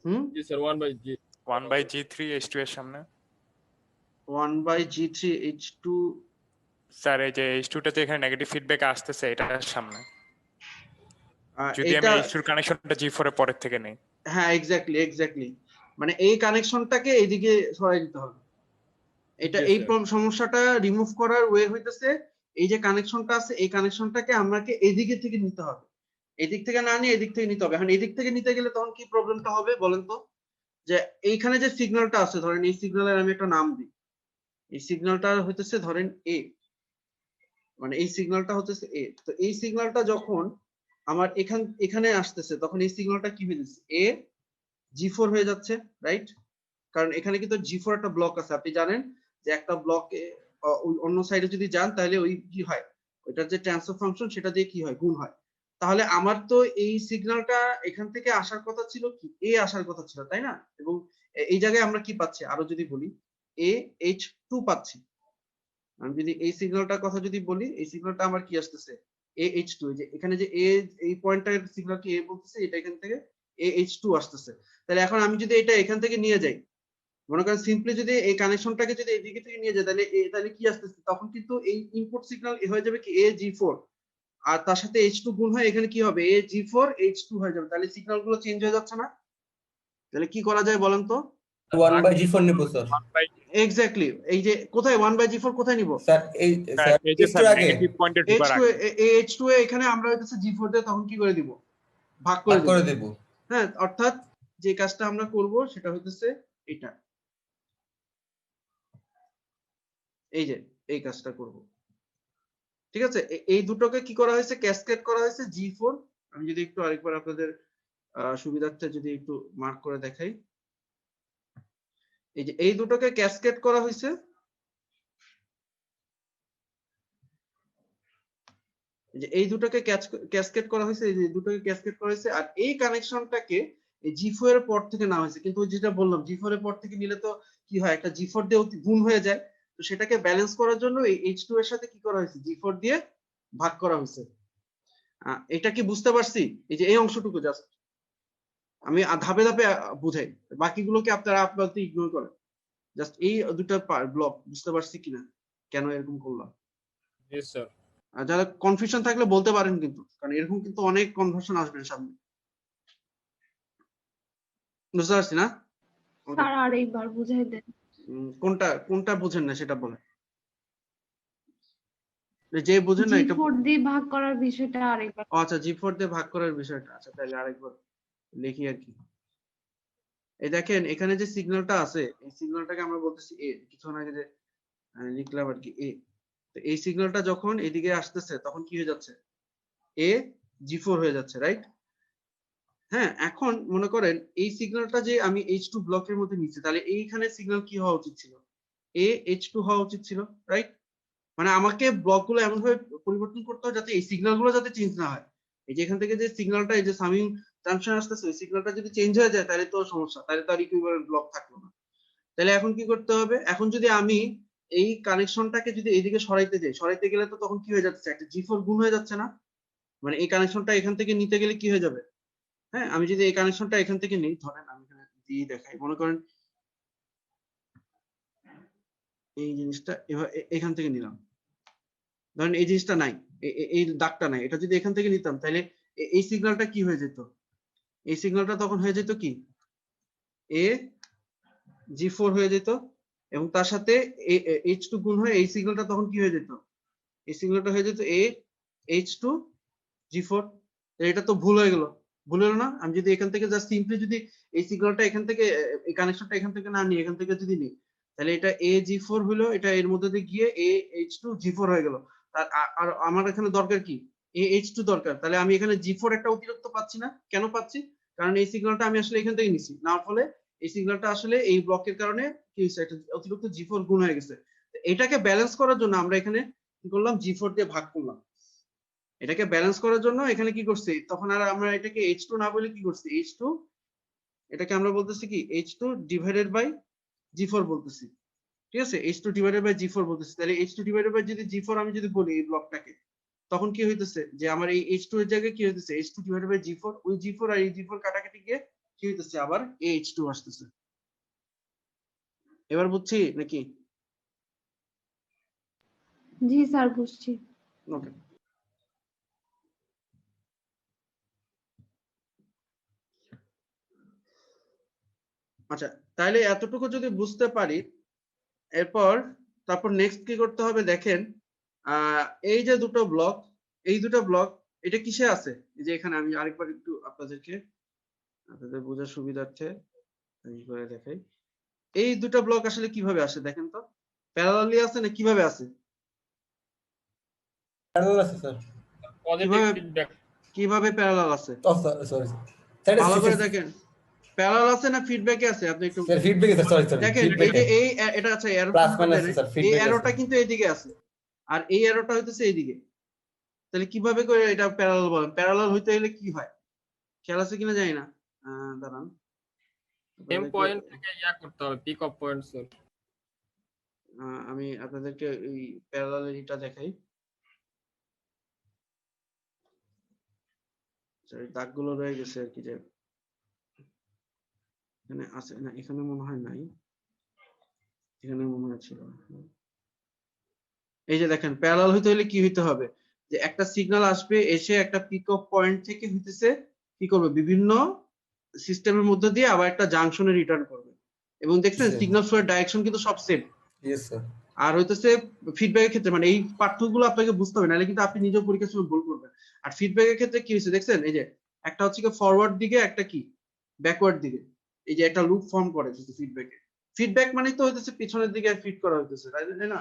হুম জি স্যার 1/জি 1/G3 H2 এর সামনে। 1/G3 H2, স্যার এই যে H2 টাতে এখানে নেগেটিভ ফিডব্যাক আসতেছে এটার সামনে, যদি আমি এটা, H2 এর কানেকশনটা G4 এর পরের থেকে নেই। হ্যাঁ এক্স্যাক্টলি এক্স্যাক্টলি, মানে এই কানেকশনটাকে এইদিকে সরাই দিতে হবে। এটা এই সমস্যাটা রিমুভ করার ওয়ে হইতেছে এই যে কানেকশনটা আছে, এই কানেকশনটাকে আমাকে এদিকে থেকে নিতে হবে, এদিক থেকে না নিয়ে এদিক থেকে নিতে হবে। এখন এদিক থেকে নিতে গেলে তখন কি প্রবলেমটা হবে বলেন তো, যে এইখানে যে সিগন্যালটা আছে, ধরেন এই সিগন্যালের আমি একটা নাম দিই, এই সিগন্যালটা হইতেছে ধরেন এ, মানে এই সিগন্যালটা হচ্ছে এ। তো এই সিগন্যালটা যখন আমার এখানে আসতেছে তখন এই সিগন্যালটা কি হইতেছে, এ G4 হয়ে যাচ্ছে, রাইট? কারণ এখানে কিন্তু G4 একটা ব্লক আছে, আপনি জানেন যে একটা ব্লকে ওই অন্য সাইডে যদি যান তাহলে ওই কি হয়, ওইটার যে ট্রান্সফার ফাংশন সেটা দিয়ে কি হয়, গুণ হয়। তাহলে আমার তো এই সিগন্যালটা এখান থেকে আসার কথা ছিল কি, এ আসার কথা ছিল, তাই না? এবং এই জায়গায় আমরা কি পাচ্ছি, আরো যদি বলি AH2 পাচ্ছি। আমি যদি এই সিগন্যালটার কথা যদি বলি, এই সিগন্যালটা আমার কি আসতেছে, AH2। যে এখানে যে এ, এই পয়েন্টটার সিগন্যাল কি এ বলতেছে, এটা এখান থেকে AH2 আসতেছে। তাহলে এখন আমি যদি এটা এখান থেকে নিয়ে যাই, মনে করেন সিম্পলি যদি এই কানেকশনটাকে যদি এদিকে থেকে নিয়ে যায়, তাহলে কি আসতেছে, তখন কিন্তু এই ইনপুট সিগন্যাল হয়ে যাবে কি AG4, আর তার সাথে H2 গুণ হয়, এখানে কি হবে AG4 H2 হয়ে যাবে। তাহলে সিগন্যাল গুলো চেঞ্জ হয়ে যাচ্ছে না? তাহলে কি করা যায় বলেন তো? 1/G4 নেব স্যার। এক্স্যাক্টলি, এই যে কোথায় 1/G4 কোথায় নিব? স্যার এই স্যার এই যে একটু স্যার আগে নেগেটিভ পয়েন্টে ঢোকার H2 আগে H2 এ এখানে আমরা হইতেছে G4 দিয়ে তখন কি করে দিব, ভাগ ভাগ করে করে দেব। দেব। হ্যাঁ, অর্থাৎ যে কাজটা আমরা করব সেটা হইতেছে এটা, এই যে এই কাজটা করব। ঠিক আছে, এই দুটোকে কি করা হয়েছে, ক্যাসকেড করা হয়েছে G4। আমি যদি একটু আরেকবার আপনাদের সুবিধার্থে যদি একটু মার্ক করে দেখাই, এই যে এই দুটোকে ক্যাসকেড করা হয়েছে, এই যে এই দুটোকে ক্যাসকেড করা হয়েছে, এই যে দুটোকে ক্যাসকেড করা হয়েছে, আর এই কানেকশনটাকে এই G4 এর পর থেকে নেওয়া হয়েছে। কিন্তু যেটা বললাম, G4 এর পর থেকে নিলে তো কি হয়, একটা G4 দিয়ে গুণ হয়ে যায়। তো সেটাকে ব্যালেন্স করার জন্য এই H2 এর সাথে কি করা হয়েছে, G4 দিয়ে ভাগ করা হয়েছে। এটা কি বুঝতে পারছি? এই যে এই অংশটুকু জাস্ট আমি ধাপে ধাপে বুঝাই, বাকিগুলোকে আপনারা আপাতত ইগনোর করেন। জাস্ট এই দুটো ব্লক বুঝতে পারছি কিনা, কেন এরকম করলাম। জি স্যার। আর যারা কনফিউশন থাকলে বলতে পারেন কিন্তু, কারণ এরকম কিন্তু অনেক কনভার্সন আসবে সামনে। বুঝতে পারছি না? স্যার আরেকবার বুঝাই দেন। কোনটা কোনটা বুঝেন না সেটা বলেন, যে বুঝেন না এটা। G4 দিয়ে ভাগ করার বিষয়টা আরেকবার। আচ্ছা, G4 দিয়ে ভাগ করার বিষয়টা, আচ্ছা তাহলে আরেকবার লিখি আর কি। এই দেখেন এখানে যে সিগন্যালটা আছে, এই সিগন্যালটাকে আমরা বলতেছি এ, কিছুক্ষণ আগে যে লিখলাম আর কি এ। তো এই সিগন্যালটা যখন এদিকে আসতেছে তখন কি হয়ে যাচ্ছে, এ G4 হয়ে যাচ্ছে, রাইট? হ্যাঁ, এখন মনে করেন এই সিগন্যালটা যে আমি H2 ব্লকের মধ্যে নিচ্ছি, তাহলে এইখানে সিগন্যাল কি হওয়া উচিত ছিল, AH2 হওয়া উচিত ছিল, রাইট? মানে আমাকে ব্লকগুলো এমন ভাবে পরিবর্তন করতে হয় যাতে এই সিগন্যালগুলো যাতে চেঞ্জ না হয়। এই যে এখান থেকে যে সিগন্যালটা, এই যে সামিং জাংশন আসতেছে, ওই সিগন্যালটা যদি চেঞ্জ হয়ে যায় তাহলে তো সমস্যা, তাহলে তো আর ইকুইভ্যালেন্ট ব্লক থাকলো না। তাহলে এখন কি করতে হবে, এখন যদি আমি এই কানেকশনটাকে যদি এইদিকে সরাইতে যাই, সরাইতে গেলে তো তখন কি হয়ে যাচ্ছে, একটা G4 গুণ হয়ে যাচ্ছে না? মানে এই কানেকশনটা এখান থেকে নিতে গেলে কি হয়ে যাবে, হ্যাঁ আমি যদি এই কানেকশনটা এখান থেকে নিই, ধরেন আমি এখানে দিয়ে দেখাই, মনে করেন এই জিনিসটা এখান থেকে নিলাম, ধরেন এই জিনিসটা নাই, এই দাগটা নাই, এটা যদি এখান থেকে নিতাম তাহলে এই সিগন্যালটা কি হয়ে যেত, এই সিগন্যালটা তখন হয়ে যেত কি এ G4 হয়ে যেত, এবং তার সাথে H2 গুণ হয়ে এই সিগন্যালটা তখন কি হয়ে যেত, এই সিগন্যালটা হয়ে যেত H2 G4। এটা তো ভুল হয়ে গেল, ভুল হলো না? আমি যদি এখান থেকে জাস্ট সিম্পলি যদি এই সিগন্যালটা এখান থেকে, এই কানেকশনটা এখান থেকে না নিয়ে এখান থেকে যদি নিই, তাহলে এটা AG4 হলো, এটা এর মধ্যে দিয়ে গিয়ে AH2 G4 হয়ে গেল। আর আমার এখানে দরকার কি, AH2 দরকার। তাহলে আমি এখানে G4 একটা অতিরিক্ত পাচ্ছি না, কেন পাচ্ছি, কারণ এই সিগন্যালটা আমি আসলে এখান থেকে নিছি, না ফলে এই সিগন্যালটা আসলে এই ব্লকের কারণে কি হয়েছে, একটা অতিরিক্ত G4 গুণ হয়ে গেছে। এটাকে ব্যালেন্স করার জন্য আমরা এখানে কি করলাম, G4 দিয়ে ভাগ করলাম। এটাকে ব্যালেন্স করার জন্য এখানে কি করছি, তখন আর আমরা এটাকে H2 না বলে কি করছি, H2 এটাকে আমরা বলতেছি কি H2 ডিভাইডেড বাই G4 বলতেছি। ঠিক আছে, H2 ডিভাইডেড বাই G4 বলতেছি। তাহলে H2 ডিভাইডেড বাই যদি G4 আমি যদি বলি এই ব্লকটাকে, তখন কি হইতেছে যে আমার এই H2 এর জায়গায় কি হইতেছে, H2 ডিভাইডেড বাই G4, ওই G4 আর এই G4 কাটাকাটি গিয়ে কি হইতেছে, আবার AH2 আসতেছে। এবার বুঝছি নাকি? জি স্যার বুঝছি। ওকে, আচ্ছা তাহলে এতটুকু যদি বুঝতে পারি, এরপর তারপর নেক্সট কি করতে হবে দেখেন, এই যে দুটো ব্লক, এই দুটো ব্লক এটা কিসে আছে, এই যে এখানে আমি আরেকবার একটু আপনাদের বোঝার সুবিধার্থে আমি করে দেখাই। এই দুটো ব্লক আসলে কিভাবে আসে দেখেন তো, প্যারালালি আছে না কিভাবে আছে, প্যারালাল আছে স্যার। পজিটিভ কিভাবে ফিডব্যাক। কিভাবে প্যারালাল আছে, ও সরি স্যার, ভালো করে দেখেন। প্যারালাল আছে না ফিডব্যাকে আছে আপনি একটু স্যার ফিডব্যাক আছে, সরি দেখেন। এই ফিডব্যাক যে এই এটা আচ্ছা অ্যারো প্লাস চিহ্ন মাইনাস দেন, স্যার এই ফিডব্যাক অ্যারোটা আছে। কিন্তু এইদিকে আছে আর এই অ্যারোটা হইতেছে এইদিকে, তাহলে কিভাবে করে এটা প্যারালাল বলেন? প্যারালাল হইতে গেলে কি হয় খেয়াল আছে কিনা জানি না, দাঁড়ান সেম আপনাদেরকে পয়েন্ট থেকে ইয়া করতে হবে, পিক অফ পয়েন্ট স্যার। আমি আপনাদেরকে এই প্যারালালিটা দেখাই। এই দাগগুলো রয়ে গেছে আর কি, যে এখানে আছে না, এখানে মনে হয় নাই, এখানে মনে হয় ছিল। এই যে দেখেন প্যারালাল হইতে হলে কি হইতে হবে, যে একটা সিগন্যাল আসবে এসে একটা পিক অফ পয়েন্ট থেকে হইতেছে কি করবে, বিভিন্ন সিস্টেমের মধ্যে দিয়ে আবার একটা জাংশনে রিটার্ন করবে। এবং দেখছেন জি। সিগন্যাল ফ্লোর ডাইরেকশন কিন্তু সব সেম। Yes sir. আর হইতেছে ফিডব্যাকের ক্ষেত্রে মানে এই পার্থক্যগুলো আপনাকে বুঝতে হবে, নাহলে কিন্তু আপনি নিজেও পরীক্ষার সময় ভুল করবেন। আর ফিডব্যাকের ক্ষেত্রে কি হয়েছে দেখছেন, এই যে একটা হচ্ছে কি ফরওয়ার্ড দিকে, একটা কি ব্যাকওয়ার্ড দিকে, এই যে একটা লুপ ফর্ম করে ফিডব্যাকে। ফিডব্যাক মানে তো হইতেছে পিছনের দিকে ফিড করা হইতেছে, তাই না?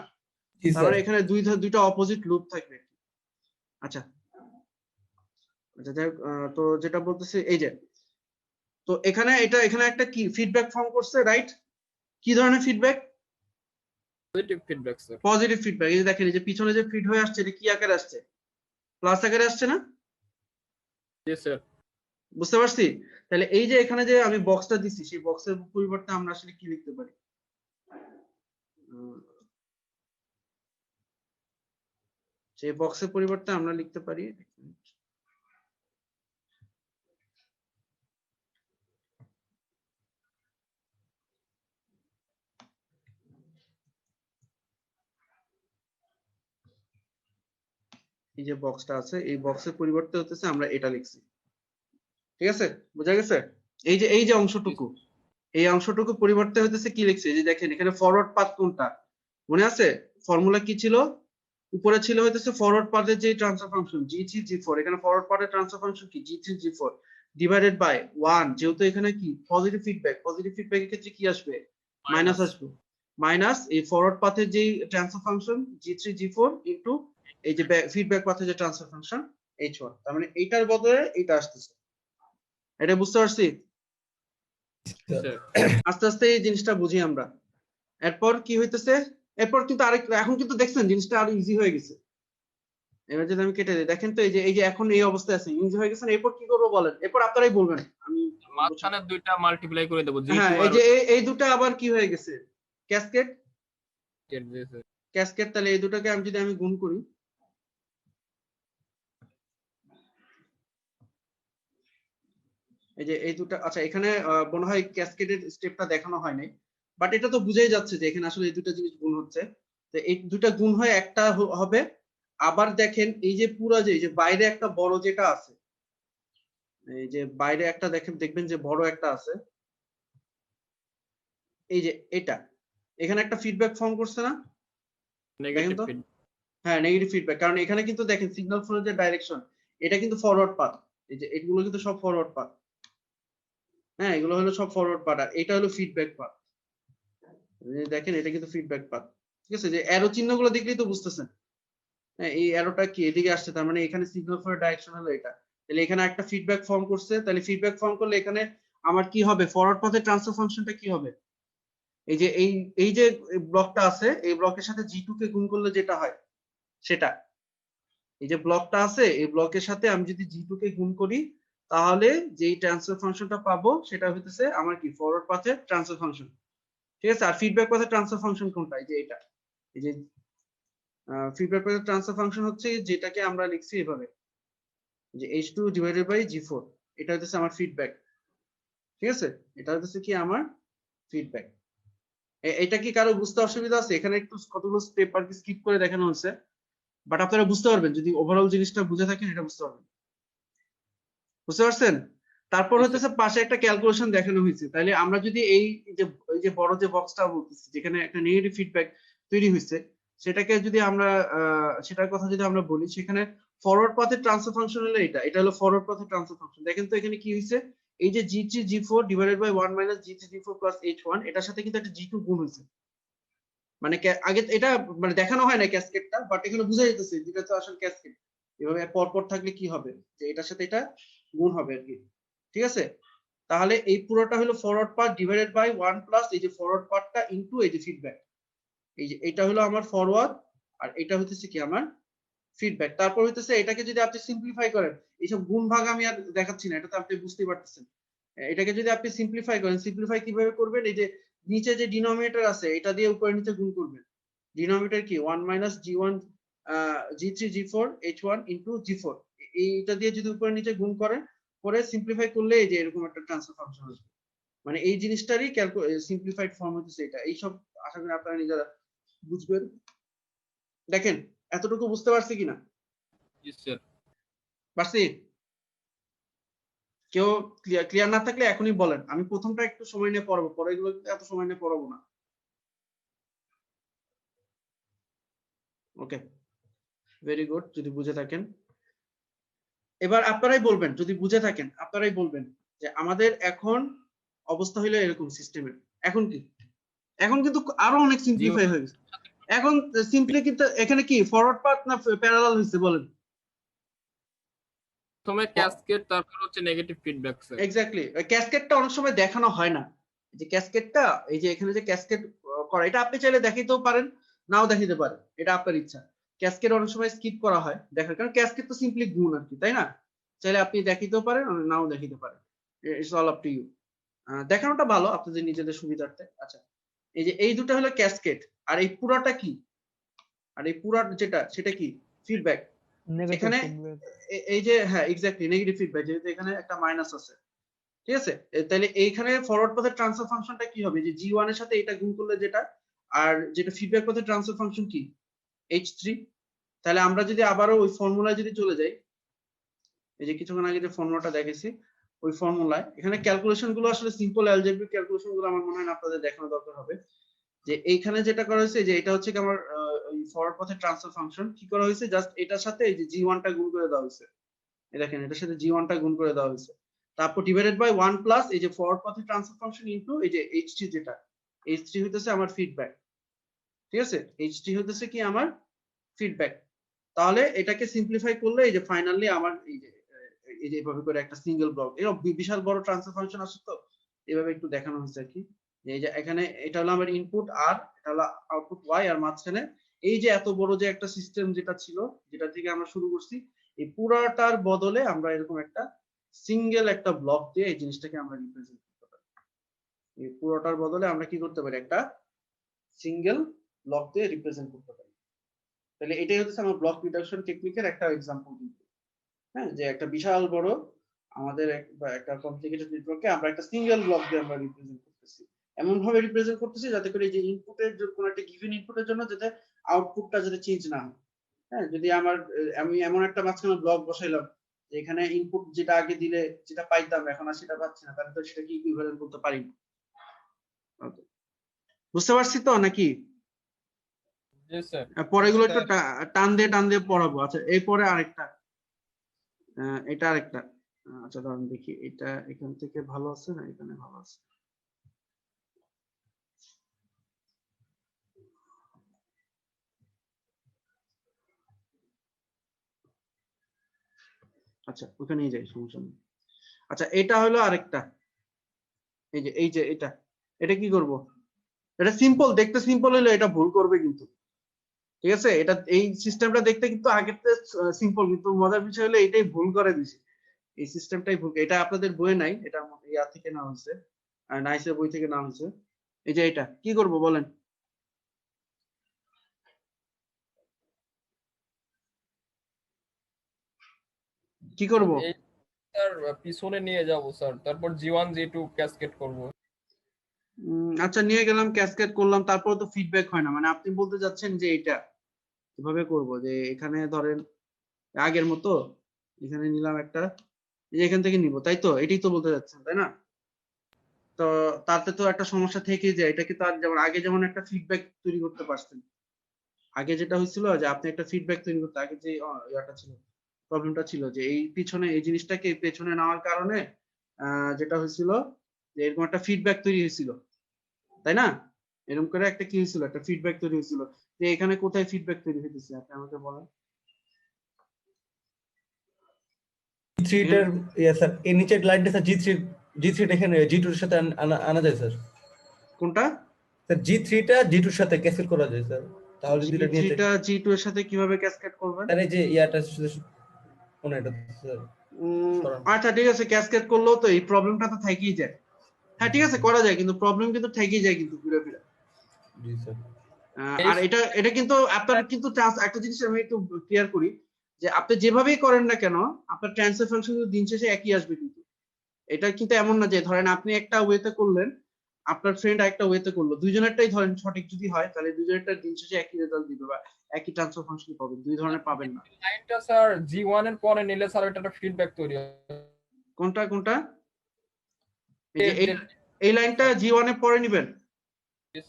জি তার স্যার। মানে এখানে দুইটা অপোজিট লুপ থাকবে। আচ্ছা আচ্ছা যাই হোক, তো যেটা বলতেছে এই যে, তো এখানে এখানে একটা কি ফিডব্যাক ফর্ম করছে, রাইট? কি ধরনের feedback? Positive feedback sir. Positive feedback. এই যে দেখেন, এই যে পিছনে যে ফিড হয়ে আসছে, এটা কি আকারে আসছে? প্লাস আকারে আসছে না? জি স্যার। বুঝতে পারছি? তাহলে এই যে এখানে যে আমি বক্সটা দিছি, সেই বক্সের পরিবর্তে আমরা আসলে কি লিখতে পারি? সেই বক্সের পরিবর্তে আমরা লিখতে পারি, এই যে বক্সটা আছে, এই বক্সের পরিবর্তে হতেছে আমরা এটা লিখছি। ঠিক আছে, বোঝা গেছে? এই যে অংশটুকু, এই অংশটুকু পরিবর্তে হতেছে কি লিখছে, এই যে দেখেন এখানে ফরওয়ার্ড পাথ কোনটা মনে আছে? ফর্মুলা কি ছিল? উপরে ছিল হইতেছে ফরওয়ার্ড পাথের যে ট্রান্সফার ফাংশন g3 g4, এখানে ফরওয়ার্ড পাথের ট্রান্সফার ফাংশন কি g3 g4 ডিভাইডেড বাই 1, যেহেতু এখানে কি পজিটিভ ফিডব্যাকের ক্ষেত্রে কি আসবে? মাইনাস আসবে। মাইনাস এই ফরওয়ার্ড পাথের যে transfer function g3 g4 into এই যে ফিডব্যাক পাথের যে ট্রান্সফার ফাংশন h1, তার মানে এইটার বদলে এইটা আসতেছে। এটা বুঝতে পারছি? আস্তে আস্তে এই জিনিসটা বুঝি আমরা। এরপর কি হইতেছে, এরপর কিন্তু এখন কিন্তু দেখছেন জিনিসটা আরো ইজি হয়ে গেছে। এবার যদি আমি কেটে দিই, দেখেন তো এই যে এখন এই অবস্থায় আছে, ইজি হয়ে গেছে। এরপর কি করবো বলেন? এরপর আপনারাই বলবেন, আমি মাঝখানে দুইটা মাল্টিপ্লাই করে দেব হ্যাঁ, g2 এই আর যে এই দুটো আবার কি হয়ে গেছে, ক্যাসকেড। জি স্যার। ক্যাসকেড, তাহলে এই দুটোকে আমি যদি গুণ করি, এই যে এই দুটো, আচ্ছা এখানে মনে হয় ক্যাসকেডের স্টেপটা দেখানো হয় নাই, বাট এটা তো বুঝাই যাচ্ছে যে এখানে আসলে এই দুটো জিনিস গুণ হচ্ছে। তো এই দুটো গুণ হয় একটা হবে। আবার দেখেন এই যে পুরো যে এই যে বাইরে একটা বড় যেটা আছে, এই যে বাইরে একটা দেখবেন যে বড় একটা আছে, এই যে এটা এখানে একটা ফিডব্যাক ফর্ম করছে না? নেগেটিভ তো ফিডব্যাক। হ্যাঁ, নেগেটিভ ফিডব্যাক, কারণ এখানে কিন্তু দেখেন সিগন্যাল ফ্লোর যে ডাইরেকশন, এটা কিন্তু ফরওয়ার্ড পাথ। এই যে এগুলো কিন্তু সব ফরওয়ার্ড পাথ। হ্যাঁ, এগুলো হলো সব ফরওয়ার্ড পাথ, আর এটা হলো ফিডব্যাক পাথ। দেখেন এটা কিন্তু ফিডব্যাক পাথ। ঠিক আছে, যে অ্যারো চিহ্নগুলো দেখলেই তো বুঝতেছেন। হ্যাঁ, এই অ্যারোটা কি এদিকে আসছে, তার মানে এখানে সিগন্যাল ফ্লোর ডাইরেকশন হলো এটা। তাহলে এখানে একটা ফিডব্যাক ফর্ম করছে, তাহলে ফিডব্যাক ফর্ম করলে এখানে আমার কি হবে, ফরওয়ার্ড পাথের ট্রান্সফার ফাংশনটা কি হবে? এই যে এই যে ব্লকটা আছে, এই ব্লকের সাথে জি2 কে গুণ করলে যেটা হয় সেটা, এই যে ব্লকটা আছে এই ব্লকের সাথে আমি যদি জি2 কে গুণ করি, তাহলে যেই ট্রান্সফার ফাংশনটা পাবো সেটা হইতেছে আমার কি ফরওয়ার্ড পাথের ট্রান্সফার ফাংশন। ঠিক আছে, আর ফিডব্যাক পাথের ট্রান্সফার ফাংশন কোনটা? এই যে এটা, এই যে ফিডব্যাক পাথের ট্রান্সফার ফাংশন হচ্ছে যেটাকে আমরা লিখছি এভাবে, যে h2 ডিভাইডেড বাই g4, এটা হচ্ছে আমার ফিডব্যাক। ঠিক আছে, এটা হচ্ছে কি আমার ফিডব্যাক। এটা কি কারো বুঝতে অসুবিধা আছে? এখানে একটু কতগুলো স্টেপ আর কি স্কিপ করে দেখানো হয়েছে, বাট আপনারা বুঝতে পারবেন যদি ওভারঅল জিনিসটা বুঝে থাকেন, এটা বুঝতে পারবেন। বুঝতে পারছেন? তারপর হচ্ছে পাশে একটা ক্যালকুলেশন দেখানো হয়েছে। তাহলে আমরা যদি এই যে বড় যে বক্সটা বলতেছি, যেখানে একটা নেগেটিভ ফিডব্যাক তৈরি হয়েছে, সেটাকে যদি আমরা সেটার কথা যদি আমরা বলি, সেখানে ফরওয়ার্ড পাথের ট্রান্সফার ফাংশন হলো এটা হলো ফরওয়ার্ড পাথের ট্রান্সফার ফাংশন। দেখেন তো এখানে কি হয়েছে, এই যে g3 g4 divided by 1 minus g3 g4 plus h1, এটার সাথে কিন্তু একটা g2 গুণ হয়েছে। মানে আগে এটা মানে দেখানো হয় না ক্যাসকেডটা, বাট এখানে বোঝা যাইতেছে যেটা তো আসলে ক্যাসকেড। এভাবে পর পর থাকলে কি হবে, যে এটার সাথে এটা গুণ হবে আর কি। ঠিক আছে, তাহলে এই পুরোটা হলো forward path divided by 1 plus এই যে ফরওয়ার্ড পাথটা ইনটু এই যে ফিডব্যাক। এই যে এটা হলো আমার ফরওয়ার্ড আর এটা হইতেছে কি আমার ফিডব্যাক। তারপর হইতেছে এটাকে যদি আপনি সিম্পলিফাই করেন, এইসব গুণ ভাগ আমি আর দেখাচ্ছি না, এটা তো আপনি বুঝতেই পারতেছেন। এটাকে যদি আপনি সিম্পলিফাই করেন, সিম্পলিফাই কিভাবে করবেন, এই যে নিচে যে ডিনোমিনেটর আছে এটা দিয়ে উপরে নিচে গুণ করবেন। ডিনোমিনেটর কি 1 minus g1 g3 g4 h1 into g4, এইটা দিয়ে যদি উপরে নিচে গুণ করেন করে সিম্পলিফাই করলে এই যে এরকম একটা ট্রান্সফার ফাংশন আসবে। মানে এই জিনিসটারই সিম্পলিফাইড ফর্ম হচ্ছে এটা। এইসব আশা করি আপনারা নিজেরা বুঝবেন। দেখেন এতটুকু বুঝতে পারছি কিনা? পারছি? কেউ ক্লিয়ার না থাকলে এখনই বলেন, আমি প্রথমটা একটু সময় নিয়ে পড়াবো, পরে এগুলো এত সময় নিয়ে পড়াবো না। ওকে, ভেরি গুড, যদি বুঝে থাকেন। এবার আপনারাই বলবেন, যদি বুঝে থাকেন আপনারাই বলবেন যে আমাদের এখন অবস্থা হইলো এরকম সিস্টেমের। এখন কি? এখন কিন্তু আরো অনেক সিম্পলিফাই হয়ে গেছে। এখন সিম্পলি কিন্তু এখানে কি ফরওয়ার্ড পাথ না প্যারালাল হইছে বলেন? প্রথমে ক্যাসকেড, তারপর হচ্ছে নেগেটিভ ফিডব্যাক স্যার। এক্স্যাক্টলি, ক্যাসকেডটা অনেক সময় দেখানো হয় না। এই যে ক্যাসকেডটা, এই যে এখানে যে ক্যাসকেড করা, এটা আপনি চাইলে দেখাইতেও পারেন, নাও দেখাইতে পারেন, এটা আপনার ইচ্ছা। ক্যাসকেড অনেক সময় স্কিপ করা হয় দেখার, কারণ ক্যাসকেড তো সিম্পলি গুণ আর কি, তাই না? চাইলে আপনি দেখাইতেও পারেন, নাও দেখাইতে পারেন, it's all up to you. দেখানোটা ভালো আপনাদের নিজেদের সুবিধার্থে। আচ্ছা, এই যে এই দুটো হলো ক্যাসকেড, আর এই পুরাটা কি? আর এই পুরা যেটা সেটা কি? ফিডব্যাক। এখানে এই যে হ্যাঁ এক্স্যাক্টলি নেগেটিভ ফিডব্যাক, যেহেতু এখানে একটা মাইনাস আছে, ঠিক আছে? তাহলে এইখানে ফরওয়ার্ড পাথের ট্রান্সফার ফাংশনটা কি হবে? যে g1 এর সাথে এটা গুণ করলে যেটা, আর যেটা ফিডব্যাক পাথের ট্রান্সফার ফাংশন কি? h3। তাহলে আমরা যদি আবারও ওই ফর্মুলায় যদি চলে যাই, এই যে কিছুক্ষণ আগে যে ফর্মুলাটা দেখেছি ওই ফর্মুলায়, এখানে ক্যালকুলেশন গুলো আসলে সিম্পল অ্যালজেব্রিক ক্যালকুলেশন গুলো আমার মনে হয় না আপনাদের দেখানো দরকার হবে। যে এইখানে যেটা করা হয়েছে, যে এটা হচ্ছে কি আমার ওই ফরওয়ার্ড পাথের ট্রান্সফার ফাংশন, কি করা হয়েছে, জাস্ট এটার সাথে এই যে g1 টা গুণ করে দেওয়া হয়েছে। এই দেখেন এটার সাথে g1 টা গুণ করে দেওয়া হয়েছে, তারপর ডিভাইডেড বাই 1 প্লাস এই যে ফরওয়ার্ড পাথের ট্রান্সফার ফাংশন ইনটু এই যে h3, যেটা h3 হইতেছে আমার ফিডব্যাক, ঠিক আছে? h3 হইতেছে কি আমার ফিডব্যাক। তাহলে এটাকে সিম্পলিফাই করলে এই যে ফাইনালি আমার এই যে এইভাবে করে একটা সিঙ্গেল ব্লক, এরকম বিশাল বড় ট্রান্সফার ফাংশন আসে, তো এভাবে একটু দেখানো হয়েছে আর কি। এই যে এখানে এটা হলো আমার ইনপুট আর এটা হলো আউটপুট ওয়াই, আর মাঝখানে এই যে এত বড় যে একটা সিস্টেম যেটা ছিল, যেটা থেকে আমরা শুরু করছি, এই পুরাটার বদলে আমরা এরকম একটা সিঙ্গেল একটা ব্লক দিয়ে এই জিনিসটাকে আমরা রিপ্রেজেন্ট করতে পারি। এই পুরোটার বদলে আমরা কি করতে পারি? একটা সিঙ্গেল ব্লক দিয়ে রিপ্রেজেন্ট করতে পারি। তাহলে এটাই হচ্ছে আমার ব্লক রিডাকশন টেকনিকের একটা এক্সাম্পল কিন্তু। হ্যাঁ, যে একটা বিশাল বড় আমাদের একটা কমপ্লিকেটেড নেটওয়ার্ককে আমরা একটা সিঙ্গেল ব্লক দিয়ে আমরা রিপ্রেজেন্ট করতেছি। এমন ভাবে রিপ্রেজেন্ট করতেছি যাতে করে এই যে ইনপুটের কোন একটা গিভেন ইনপুটের জন্য যাতে আউটপুটটা যাতে চেঞ্জ না হয়। হ্যাঁ, যদি আমি এমন একটা মাঝখানে ব্লক বসাইলাম যে এখানে ইনপুট যেটা আগে দিলে যেটা পাইতাম এখন আর সেটা পাচ্ছি না, তাহলে তো সেটা কি ইকুইভ্যালেন্ট করতে পারি না। বুঝতে পারছি তো নাকি? জি স্যার। পরে এগুলো একটু টান দিয়ে পড়াবো। আচ্ছা, এরপরে আরেকটা, এটা আরেকটা। আচ্ছা দাঁড়ান দেখি, এটা এখান থেকে ভালো আছে না এখানে ভালো আছে? আচ্ছা ওখানেই যাই, সমস্যা নেই। আচ্ছা এটা হলো আরেকটা, এই যে এটা কি করব? এটা সিম্পল, দেখতে সিম্পল হলে এটা ভুল করবে কিন্তু, ঠিক আছে? এটা এই সিস্টেমটা দেখতে কিন্তু আগের থেকে সিম্পল, কিন্তু মজার বিষয় হলো এটাই ভুল করে দিছে। এই সিস্টেমটাই ভুল, এটা আপনাদের বইয়ে নাই, এটা ইয়া থেকে নেওয়া হয়েছে, নাইসের বই থেকে নেওয়া হয়েছে। এই যে এটা কি করব বলেন? কি করব? এই স্যার পিছনে নিয়ে যাব স্যার, তারপর জি1 জি2 ক্যাসকেড করব। আচ্ছা নিয়ে গেলাম, ক্যাসকেড করলাম, তারপর তো ফিডব্যাক হয় না। মানে আপনি বলতে যাচ্ছেন যে এটা কিভাবে করব, যে এখানে ধরেন আগের মতো এখানে নিলাম একটা, এই যে এখান থেকে নিব, তাই তো? এটাই তো বলতে যাচ্ছেন, তাই না? তো তাতে তো একটা সমস্যা থেকেই যায়, এটাকে তো আর যেমন আগে যেমন একটা ফিডব্যাক তৈরি করতে পারছেন, আগে যেটা হয়েছিল যে আপনি একটা ফিডব্যাক তৈরি করতে, আগে যে ইয়াটা ছিল, প্রবলেমটা ছিল যে এই পিছনে এই জিনিসটাকে পেছনে নেওয়ার কারণে যেটা হয়েছিল যে এরকম একটা ফিডব্যাক তৈরি হয়েছিল, তাই না? এরকম করে একটা কি হয়েছিল, একটা ফিডব্যাক তৈরি হয়েছিল। যে এখানে কোথায় ফিডব্যাক তৈরি হইতেছে আপনি আমাকে বলেন। G3 টার স্যার এই নিচের লাইনটা স্যার G3 G3 টা এখানে G2 এর সাথে আনা যায় স্যার। কোনটা? স্যার G3 টা G2 এর সাথে ক্যাসকেড করা যায় স্যার। তাহলে যদি এটা নিয়ে G3 টা G2 এর সাথে কিভাবে ক্যাসকেড করবেন? স্যার এই যে ইয়াটা কোন এটা স্যার সরান। আচ্ছা ঠিক আছে, ক্যাসকেড করলেও তো এই প্রবলেমটা তো থেকেই যায়। হ্যাঁ ঠিক আছে, করা যায়, কিন্তু প্রবলেম কিন্তু থেকেই যায় কিন্তু ঘুরে ফিরে। জি স্যার। আর এটা কিন্তু আপনার কিন্তু একটা জিনিস আমি একটু ক্লিয়ার করি, যে আপনি যেভাবেই করেন না কেন আপনার ট্রান্সফার ফাংশন দিন শেষে একই আসবে কিন্তু। এটা কিন্তু এমন না যে ধরেন আপনি একটা ওয়েতে করলেন, আপনার ফ্রেন্ড একটা ওয়েতে করলো, দুইজনেরটাই ধরেন সঠিক যদি হয় তাহলে দুইজনেরটা দিন শেষে একই রেজাল্ট দিবে বা একই ট্রান্সফার ফাংশন পাবেন, দুই ধরনের পাবেন না। লাইনটা স্যার G1 এর পরে নিলে স্যার এটা একটা ফিডব্যাক তৈরি হয়। কোনটা কোনটা? এই যে এই লাইনটা G1 এর পরে নেবেন।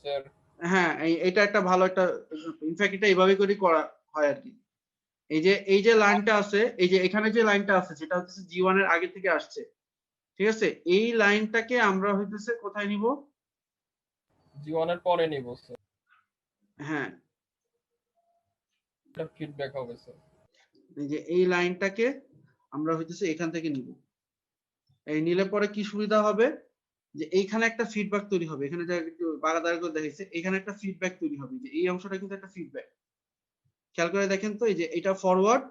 স্যার হ্যাঁ এটা একটা ভালো একটা, ইনফ্যাক্ট এটা এইভাবে করে করা হয় আর কি। এই যে লাইনটা আছে, এই যে এখানে যে লাইনটা আছে যেটা হচ্ছে G1 এর আগে থেকে আসছে, ঠিক আছে, এই লাইনটাকে আমরা হইতেছে কোথায় নিব? G1 এর পরে নিব স্যার, হ্যাঁ এটা ফিডব্যাক হবে স্যার। এই যে এই লাইনটাকে আমরা হইতেছে এখান থেকে নিব। এই নিলে পরে কি সুবিধা হবে, যে এইখানে একটা ফিডব্যাক তৈরি হবে, এখানে যা একটু বাগাদার করে দেখাইছে, এখানে একটা ফিডব্যাক তৈরি হবে, যে এই অংশটা কিন্তু একটা ফিডব্যাক। খেয়াল করে দেখেন তো, এই যে এটা ফরওয়ার্ড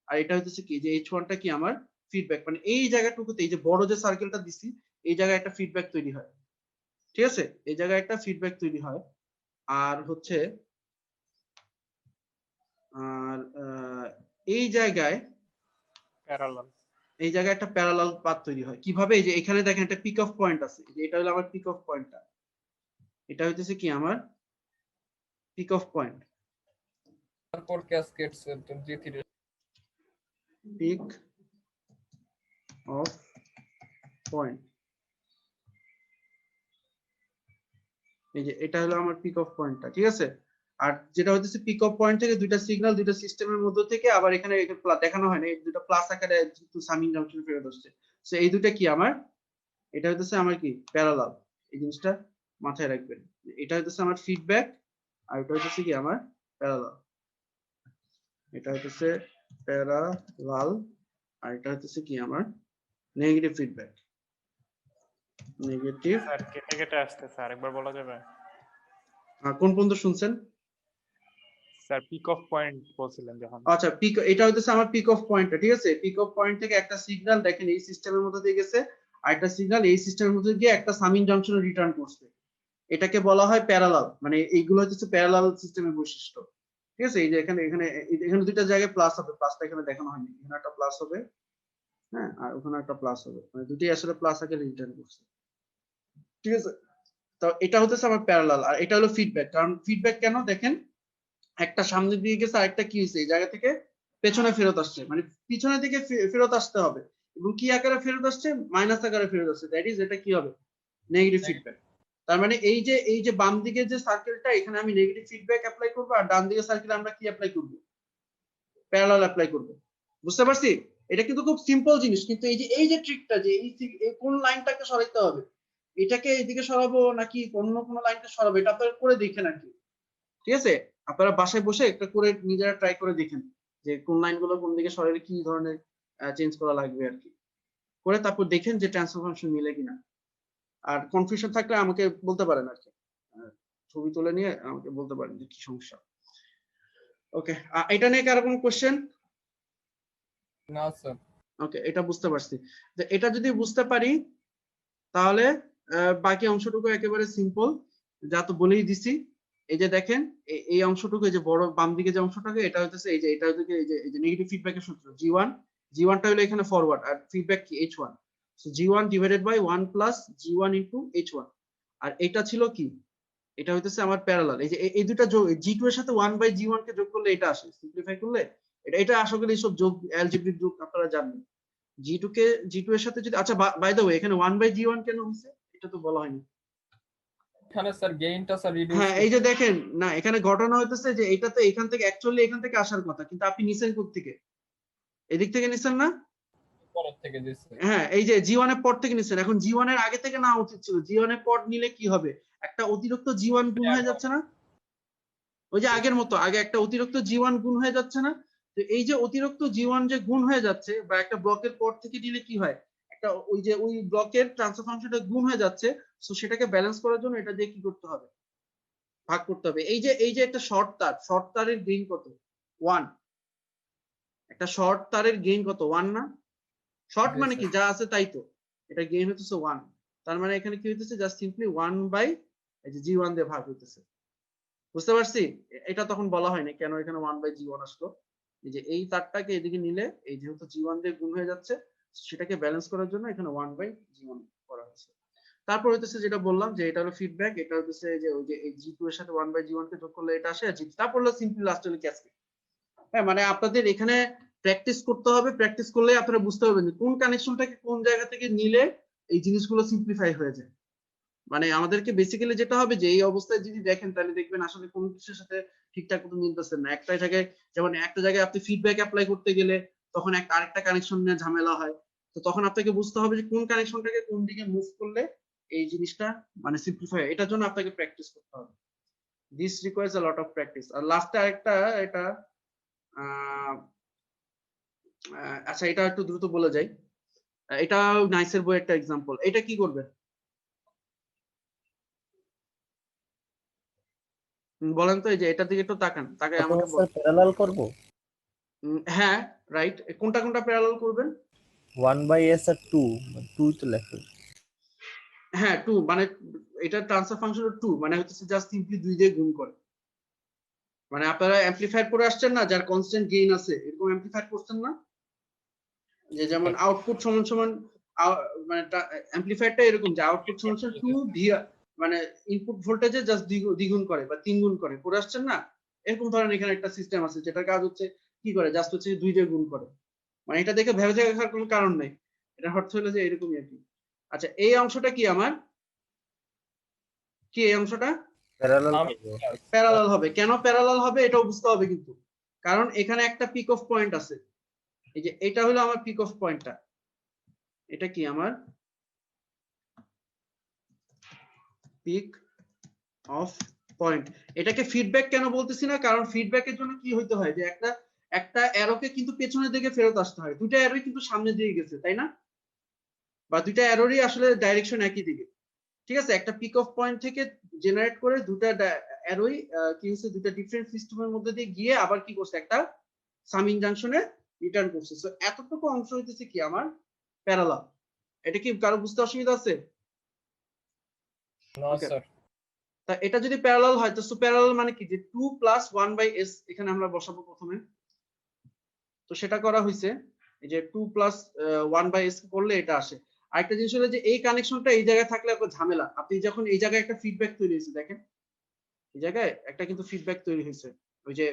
আর এটা হচ্ছে কি, যে H1 টা কি আমার ফিডব্যাক, মানে এই জায়গাটুকুতে এই যে বড় যে সার্কেলটা দিছি এই জায়গায় একটা ফিডব্যাক তৈরি হয়, ঠিক আছে, এই জায়গায় একটা ফিডব্যাক তৈরি হয়। আর হচ্ছে আর এই জায়গায় প্যারালাল। এই জায়গায় একটা প্যারালাল পাথ তৈরি হয় কিভাবে, এই যে এখানে দেখেন একটা পিক অফ পয়েন্ট আছে, এই যে এটা হলো আমার পিক অফ পয়েন্টটা, এটা হইতেছে কি আমার পিক অফ পয়েন্ট, তারপর cascade sir G3 pick off point, এই যে এটা হলো আমার পিক অফ পয়েন্টটা, ঠিক আছে। আর যেটা হচ্ছে পিক অফ পয়েন্ট থেকে দুইটা সিগন্যাল দুইটা সিস্টেমের মধ্যে থেকে আবার এখানে দেখানো হয় না, এই দুটো প্লাস আকারে যেহেতু সামিং জাংশন ফেরত আসছে, সো এই দুটো কি আমার, এটা হচ্ছে আমার কি প্যারালাল, এই জিনিসটা মাথায় রাখবেন, এটা হচ্ছে আমার ফিডব্যাক আর এটা হচ্ছে কি আমার প্যারালাল, এটা হচ্ছে প্যারালাল আর এটা হচ্ছে কি আমার নেগেটিভ ফিডব্যাক, নেগেটিভ। স্যার কেটে কেটে আসতে স্যার একবার বলা যাবে? কোন পর্যন্ত শুনছেন? স্যার পিক অফ পয়েন্ট বলছিলেন যখন। আচ্ছা পিক, এটা হচ্ছে আমার পিক অফ পয়েন্টটা, ঠিক আছে, পিক অফ পয়েন্ট থেকে একটা সিগন্যাল দেখেন এই সিস্টেমের মধ্যে দিয়ে গেছে আর একটা সিগন্যাল এই সিস্টেমের মধ্যে গিয়ে একটা সামিং জাংশনে রিটার্ন করছে, এটাকে বলা হয় প্যারালাল, মানে এইগুলো হচ্ছে প্যারালাল সিস্টেমের বৈশিষ্ট্য, ঠিক আছে। এই যে এখানে এখানে এখানে দুইটা জায়গায় প্লাস হবে, প্লাসটা এখানে দেখানো হয়নি, এখানে একটা প্লাস হবে, হ্যাঁ, আর ওখানে একটা প্লাস হবে, মানে দুটোই আসলে প্লাস আকারে রিটার্ন করছে, ঠিক আছে। তো এটা হচ্ছে আমার প্যারালাল আর এটা হলো ফিডব্যাক, কারণ ফিডব্যাক কেন দেখেন, একটা সামনের দিকে গেছে আরেকটা কি হয়েছে এই জায়গা থেকে পেছনে ফেরত আসছে, মানে পিছনের দিকে ফেরত আসতে হবে, এবং কি আকারে ফেরত আসছে, মাইনাস আকারে ফেরত আসছে, দ্যাট ইজ এটা কি হবে, নেগেটিভ ফিডব্যাক। তার মানে এই যে বাম দিকে যে সার্কেলটা এখানে আমি নেগেটিভ ফিডব্যাক অ্যাপ্লাই করব আর ডান দিকে সার্কেলে আমরা কি অ্যাপ্লাই করব, প্যারালাল অ্যাপ্লাই করব, বুঝতে পারছি। এটা কিন্তু খুব সিম্পল জিনিস, কিন্তু এই যে ট্রিকটা, যে এই কোন লাইনটাকে সরাইতে হবে, এটাকে এইদিকে সরাবো নাকি অন্য কোনো লাইনকে সরাবো, এটা আপনারা করে দেখেন আর কি, ঠিক আছে। আপনারা বাসায় বসে একটা করে নিজেরা ট্রাই করে দেখেন যে কোন লাইনগুলো কোন দিকে সরালে কি ধরনের চেঞ্জ করা লাগবে আর কি, করে তারপর দেখেন যে ট্রান্সফার ফাংশন মিলে কিনা। আর কনফিউশন থাকলে আমাকে বলতে পারেন আর কি, ছবি তুলে নিয়ে আমাকে বলতে পারেন যে কি সমস্যা। ওকে, এটা নিয়ে কারো কোনো কোশ্চেন? না স্যার। ওকে, এটা বুঝতে পারছি, যে এটা যদি বুঝতে পারি তাহলে বাকি অংশটুকু একেবারে সিম্পল, যা তো বলেই দিছি। এই যে দেখেন এই অংশটুকু, এই যে বড় বাম দিকে যে অংশটাকে, এটা হচ্ছে এই যে এটা হচ্ছে এই যে নেগেটিভ ফিডব্যাকের সূত্র G1টা হলো এখানে ফরওয়ার্ড আর ফিডব্যাক কি H1, so G1 divided by 1 plus G1 into H1, আর এটা ছিল কি, এটা হইতেছে আমার প্যারালাল, এই যে এই দুটো যোগ G2 এর সাথে 1 বাই G1 কে যোগ করলে এটা আসে, সিম্পলিফাই করলে এটা আশা করি এইসব যোগ অ্যালজেব্রিক যোগ আপনারা জানেন। G2 এর সাথে যদি, আচ্ছা বাই দ্য ওয়ে এখানে 1 বাই G1 কেন হইছে এটা তো বলা হয়নি। এখানে স্যার গেইনটা স্যার রিডিউস হ্যাঁ এই যে দেখেন না, এখানে ঘটনা হইতেছে যে এটা তো এখান থেকে অ্যাকচুয়ালি এখান থেকে আসার কথা, কিন্তু আপনি নিছেন কোথা থেকে, এদিক থেকে নিছেন না। পরের থেকে দিচ্ছে। হ্যাঁ এই যে G1 এর পর থেকে নিছেন, এখন G1 এর আগে থেকে না উচিত ছিল, G1 এর পর নিলে কি হবে, একটা অতিরিক্ত G1 গুণ হয়ে যাচ্ছে না, ওই যে আগের মতো আগে একটা অতিরিক্ত G1 গুণ হয়ে যাচ্ছে না। তো এই যে অতিরিক্ত G1 যে গুণ হয়ে যাচ্ছে বা একটা ব্লকের পর থেকে দিলে কি হয়, একটা ওই ব্লকের ট্রান্সফার ফাংশনটা গুণ হয়ে যাচ্ছে, সো সেটাকে ব্যালেন্স করার জন্য এটা দিয়ে কি করতে হবে, ভাগ করতে হবে। এই যে একটা শর্ট তারের গেইন কত, 1। একটা শর্ট তারের গেইন কত, 1 না? শর্ট জি মানে স্যার। কি, যা আছে তাই তো, এটা গেইন হইতেছে 1। তার মানে এখানে কি হইতেছে, জাস্ট সিম্পলি 1 বাই এই যে G1 দিয়ে ভাগ হইতেছে। বুঝতে পারছি? এটা তখন বলা হয়নি কেন এখানে 1 বাই G1 আসলো। এই যে এই তারটাকে এদিকে নিলে এই যেহেতু G1 দিয়ে গুণ হয়ে যাচ্ছে, সেটাকে ব্যালেন্স করার জন্য এখানে 1 বাই G1 করা হয়েছে। তারপর হইতেছে যেটা বললাম যে এটা হলো ফিডব্যাক, এটা হচ্ছে যে ওই যে এই G2 এর সাথে 1 বাই G1 কে যোগ করলে এটা আসে, আর তারপর হলো সিম্পলি লাস্ট হলো ক্যাসকেড। হ্যাঁ, মানে আপনাদের এখানে প্র্যাকটিস করতে হবে, প্র্যাকটিস করলে আপনারা বুঝতে পারবেন যে কোন কানেকশনটাকে কোন জায়গা থেকে নিলে এই জিনিসগুলো সিম্পলিফাই হয়ে যায়। মানে আমাদেরকে বেসিক্যালি যেটা হবে যে এই অবস্থায় যদি দেখেন তাহলে দেখবেন আসলে কোন কিছুর সাথে ঠিকঠাক মতো মিলতেছে না। একটা জায়গায়, যেমন একটা জায়গায় আপনি ফিডব্যাক অ্যাপ্লাই করতে গেলে তখন আরেকটা কানেকশন নিয়ে ঝামেলা হয়, তো তখন আপনাকে বুঝতে হবে যে কোন কানেকশনটাকে কোন দিকে মুভ করলে এই জিনিসটা মানে সিম্পলিফাই হয়। এটার জন্য আপনাকে প্র্যাকটিস করতে হবে। This requires a lot of practice. আর লাস্টে আরেকটা, এটা আচ্ছা এটা একটু দ্রুত বলে যাই। এটা নাইসের বই একটা এক্সাম্পল। এটা কি করবে, বলেন তো? এই যে এটার দিকে একটু তাকান, তাকাই আমাকে বল। স্যার প্যারালাল করব। হ্যাঁ রাইট, কোনটা কোনটা প্যারালাল করবেন? 1/s আর 2 2 তো লেখো। হ্যাঁ 2 মানে এটা ট্রান্সফার ফাংশন 2 মানে হচ্ছে জাস্ট সিম্পলি 2 দিয়ে গুণ করে। মানে আপনারা অ্যামপ্লিফায়ার করে আসছেন না, যার কনস্ট্যান্ট গেইন আছে, এরকম অ্যামপ্লিফায়ার করছেন না, যে যেমন আউটপুট সমান সমান মানে অ্যামপ্লিফায়ারটা এরকম যে আউটপুট সমান সমান 2 ভিআর, মানে ইনপুট ভোল্টেজে জাস্ট দ্বিগুণ করে বা 3 গুণ করে আসছেন না, এরকম ধরেন এখানে একটা সিস্টেম আছে যেটার কাজ হচ্ছে কি করে, জাস্ট হচ্ছে 2 দিয়ে গুণ করে। মানে এটা দেখে ভেবে দেখার কোনো কারণ নাই, এটা অর্থ হলো যে এরকমই আর কি। আচ্ছা এই অংশটা কি আমার, কি এই অংশটা প্যারালাল করব। প্যারালাল হবে। কেন প্যারালাল হবে এটাও বুঝতে হবে কিন্তু, কারণ এখানে একটা পিক অফ পয়েন্ট আছে। এই যে এটা হলো আমার পিক অফ পয়েন্টটা, এটা কি আমার পিক অফ পয়েন্ট। এটাকে ফিডব্যাক কেন বলতেছি না, কারণ ফিডব্যাকের জন্য কি হইতে হয় যে একটা অ্যারোকে কিন্তু পেছনের দিকে ফেরত আসতে হয়। দুইটা অ্যারোই কিন্তু সামনের দিকে গেছে, তাই না? বা দুইটা অ্যারোরই আসলে ডাইরেকশন একই দিকে, ঠিক আছে? একটা পিক অফ পয়েন্ট থেকে জেনারেট করে দুটা অ্যারোই কি হচ্ছে, দুটা ডিফারেন্ট সিস্টেমের মধ্যে দিয়ে গিয়ে আবার কি করছে, একটা সামিং জাংশনে রিটার্ন করছে। সো এতটুকু অংশ হইতেছে কি আমার প্যারালাল। এটা কি কারো বুঝতে অসুবিধা আছে? না Okay. স্যার। তা এটা যদি প্যারালাল হয় তো প্যারালাল মানে কি, যে 2 + 1/s এখানে আমরা বসাবো প্রথমে। তো সেটা করা হয়েছে, এই যে 2 + 1/s করলে এটা আসে। আরেকটা জিনিস হলো যে এই কানেকশনটা এই জায়গায় থাকলে আপনার ঝামেলা। আপনি যখন এই জায়গায় একটা ফিডব্যাক তৈরি হয়েছে, দেখেন এই জায়গায় একটা কিন্তু ফিডব্যাক তৈরি হয়েছে, ওই যে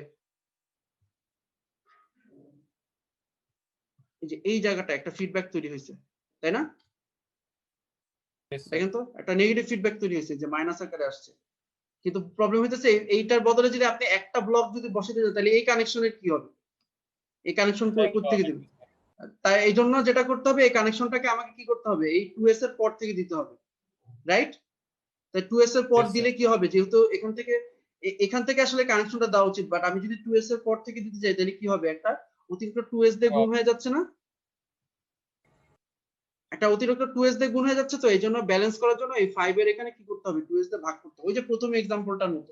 এই জায়গাটা একটা ফিডব্যাক তৈরি হয়েছে, তাই না? দেখেন তো একটা নেগেটিভ ফিডব্যাক তৈরি হয়েছে যে মাইনাস আকারে আসছে। কিন্তু প্রবলেম হইতেছে এইটার বদলে যদি আপনি একটা ব্লক যদি বসাতে যান তাহলে এই কানেকশনের কি হবে, এই কানেকশন কোত্থেকে দিবেন? তাই এই জন্য যেটা করতে হবে, এই কানেকশনটাকে আমাকে কি করতে হবে, এই 2s এর পর থেকে দিতে হবে, রাইট? তাই 2s এর পর দিলে কি হবে, যেহেতু এখান থেকে আসলে কানেকশনটা দেওয়া উচিত, বাট আমি যদি 2s এর পর থেকে দিতে যাই তাহলে কি হবে, একটা অতিরিক্ত 2s দিয়ে গুণ হয়ে যাচ্ছে না, একটা অতিরিক্ত 2s দিয়ে গুণ হয়ে যাচ্ছে। তো এই জন্য ব্যালেন্স করার জন্য এই 5 এর এখানে কি করতে হবে, 2s দিয়ে ভাগ করতে হবে, ওই যে প্রথম এক্সাম্পলটার মতো।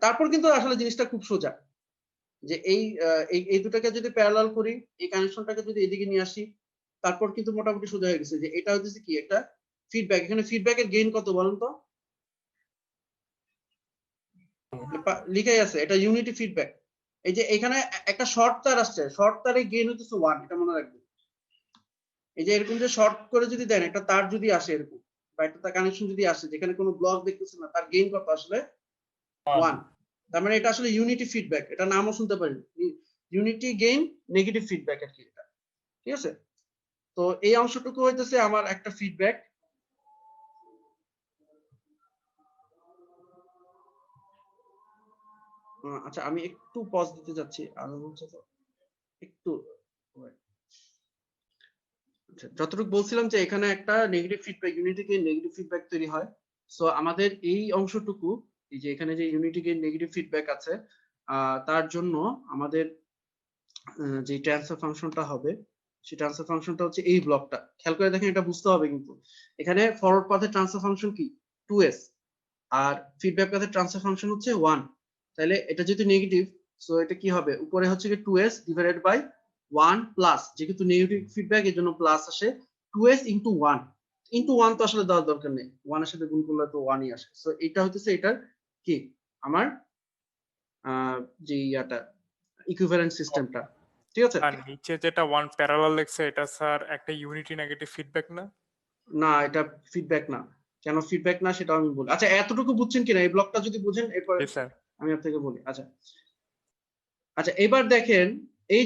তারপর কিন্তু আসলে জিনিসটা খুব সোজা, যে এই দুটাকে যদি প্যারালাল করি, এই কানেকশনটাকে যদি এদিকে নিয়ে আসি, তারপর কিন্তু মোটামুটি সোজা হয়ে গেছে যে এটা হচ্ছে কি একটা ফিডব্যাক। এখানে ফিডব্যাকের গেইন কত বলুন তো? লিখাই আছে, এটা ইউনিটি ফিডব্যাক। এই যে এখানে একটা শর্ট তার আসছে, শর্ট তারের গেইন হচ্ছে 1, এটা মনে রাখবেন। এই যে এরকম যে শর্ট করে যদি দেন, একটা তার যদি আসে এরকম, বা একটা কানেকশন যদি আসে যেখানে কোনো ব্লক দেখতেছেন না, তার গেইন কত আসলে 1। তার মানে এটা আসলে ইউনিটি ফিডব্যাক, এটা নামও শুনতে পারেন, ইউনিটি গেইন নেগেটিভ ফিডব্যাক আর কি এটা, ঠিক আছে? তো এই অংশটুকু হইতেছে আমার একটা ফিডব্যাক। আচ্ছা আমি একটু পজ দিতে যাচ্ছি, আর হচ্ছে তো একটু আচ্ছা, যতটুকু বলছিলাম যে এখানে একটা negative feedback, unity gain negative feedback তৈরি হয়। সো আমাদের এই অংশটুকু, এই যে এখানে যে ইউনিটি গেইন নেগেটিভ ফিডব্যাক আছে, তার জন্য আমাদের যে ট্রান্সফার ফাংশনটা হবে সেই ট্রান্সফার ফাংশনটা হচ্ছে এই ব্লকটা। খেয়াল করে দেখেন, এটা বুঝতে হবে কিন্তু এখানে ফরওয়ার্ড পাথের ট্রান্সফার ফাংশন কি 2s, আর ফিডব্যাক পাথের ট্রান্সফার ফাংশন হচ্ছে 1। তাহলে এটা যেহেতু নেগেটিভ, সো এটা কি হবে, উপরে হচ্ছে কি 2s ডিভাইডেড বাই 1 প্লাস, যেহেতু নেগেটিভ ফিডব্যাক এর জন্য প্লাস আসে, 2s ইনটু 1। ইনটু 1 তো আসলে দেওয়ার দরকার নেই, 1 এর সাথে গুণ করলে তো 1ই আসে। সো এটা হইতেছে এটার কি আমার যে ইয়াটা ইকুইভ্যালেন্ট সিস্টেমটা, ঠিক আছে? আর নিচে যেটা ওয়ান প্যারালাল লেখছে এটা স্যার একটা ইউনিটি নেগেটিভ ফিডব্যাক না? না, এটা ফিডব্যাক না। কেন ফিডব্যাক না সেটা আমি বলি। আচ্ছা, এতটুকু বুঝছেন কিনা? এই ব্লকটা যদি বুঝেন এরপর জি স্যার। আমি আপনাকে বলি। আচ্ছা আচ্ছা, এবার দেখেন এই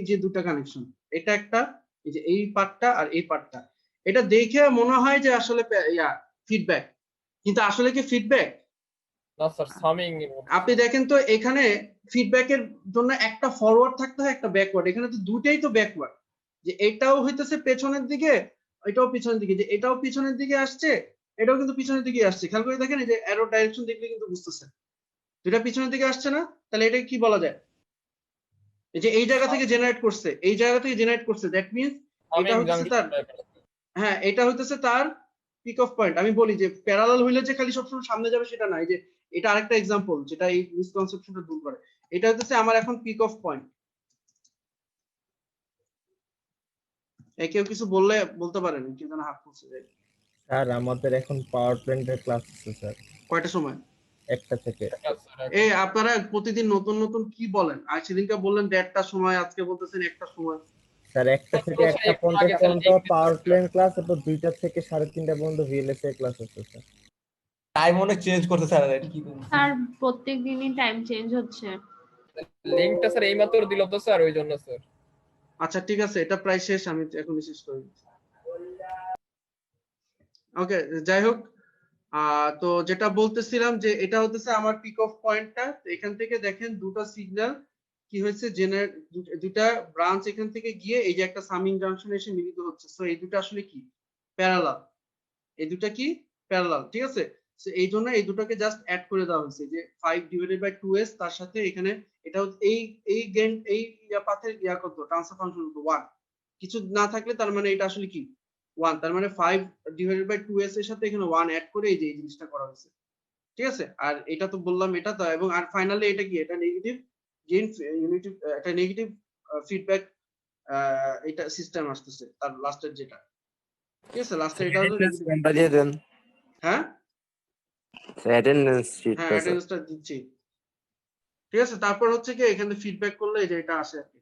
যে দুটো কানেকশন, এটা একটা, এই যে এই পার্টটা আর এই পার্টটা, এটা দেখে মনে হয় যে আসলে ফিডব্যাক, কিন্তু আসলে কি ফিডব্যাক? না স্যার, সামিং আপনি দেখেন তো এখানে ফিডব্যাকের জন্য একটা ফরওয়ার্ড থাকতে হয়, একটা ব্যাকওয়ার্ড। এখানে তো দুটেই তো ব্যাকওয়ার্ড, যে এটাও হইতেছে পেছনের দিকে, এটাও পিছনের দিকে, যে এটাও পিছনের দিকে আসছে, এটাও কিন্তু পিছনের দিকে আসছে। খেয়াল করে দেখেন, এই যে অ্যারো ডাইরেকশন দেখলে কিন্তু বুঝতেছেন দুটা পিছনের দিকে আসছে না? তাহলে এটা কি বলা যায়? এই যে এই জায়গা থেকে জেনারেট করছে, এই জায়গা থেকে জেনারেট করছে, দ্যাট মিন্স এটা হচ্ছে তার, হ্যাঁ এটা হইতেছে তার পিক অফ পয়েন্ট। আমি বলি যে প্যারালাল হইলে যে খালি সবসময় সামনে যাবে সেটা না। এই যে এটা আরেকটা এক্সাম্পল যেটা এই মিসকনসেপশনটা দূর করে। এটা হইতেছে আমার এখন পিক অফ পয়েন্ট। কেউ কিছু বললে বলতে পারেন, কেউ যেন হাত তুলছে। স্যার আমাদের এখন পাওয়ার প্ল্যান্টের ক্লাস আছে স্যার, কয়টা সময়? 1টা থেকে। এই আপনারা প্রতিদিন নতুন নতুন কি বলেন? আর সেদিনকে বললেন 1:30টার সময়, আজকে বলতেছেন 1টার সময়। স্যার 1টা থেকে 1:50 পর্যন্ত পাওয়ার প্ল্যান্ট ক্লাস, এবং 2টা থেকে 3:30 পর্যন্ত ভিএলএসএ ক্লাস আছে স্যার। টাইম অনেক চেঞ্জ করতে স্যার, এটা কি করুন? স্যার প্রত্যেক দিনই টাইম চেঞ্জ হচ্ছে। লিংকটা স্যার এইমাত্র দিল তো স্যার, ওই জন্য স্যার। আচ্ছা ঠিক আছে, এটা প্রায় শেষ, আমি এখনই শেষ করি। ওকে, যাই হোক, তো যেটা বলতেছিলাম যে এটা হতেছে আমার পিক অফ পয়েন্টটা। এখান থেকে দেখেন দুটো সিগন্যাল কি হয়েছে, জেনারেট, দুটা ব্রাঞ্চ এখান থেকে গিয়ে এই যে একটা সামিং জাংশনে এসে মিলিত হচ্ছে। সো এই দুটো আসলে কি প্যারালাল, এই দুটা কি প্যারালাল, ঠিক আছে? সো এই জন্য এই দুটোকে জাস্ট অ্যাড করে দেওয়া হয়েছে, যে 5 ডিভাইডেড বাই 2s, তার সাথে এখানে এটা এই গেন এই পাথের কত ট্রান্সফার ফাংশন 1, কিছু না থাকলে তার মানে এটা আসলে কি 1, তার মানে 5 ডিভাইডেড বাই 2s এর সাথে এখানে 1 অ্যাড করে এই যে এই জিনিসটা করা হয়েছে, ঠিক আছে? আর এটা তো বললাম এটা তো, এবং আর ফাইনালি এটা কি, এটা নেগেটিভ গেইন ইউনিটি, এটা নেগেটিভ ফিডব্যাক, এটা সিস্টেম আসতেছে তার লাস্টের যেটা, ঠিক আছে? লাস্টের এটা হলো কোনটা দিয়ে দেন হ্যাঁ অ্যাটেন্ডেন্স শিটটা হ্যাঁ, অ্যাটেন্ডেন্সটা দিচ্ছি, ঠিক আছে? তারপর হচ্ছে কি এখানে ফিডব্যাক করলে এই যে এটা আসে আর কি।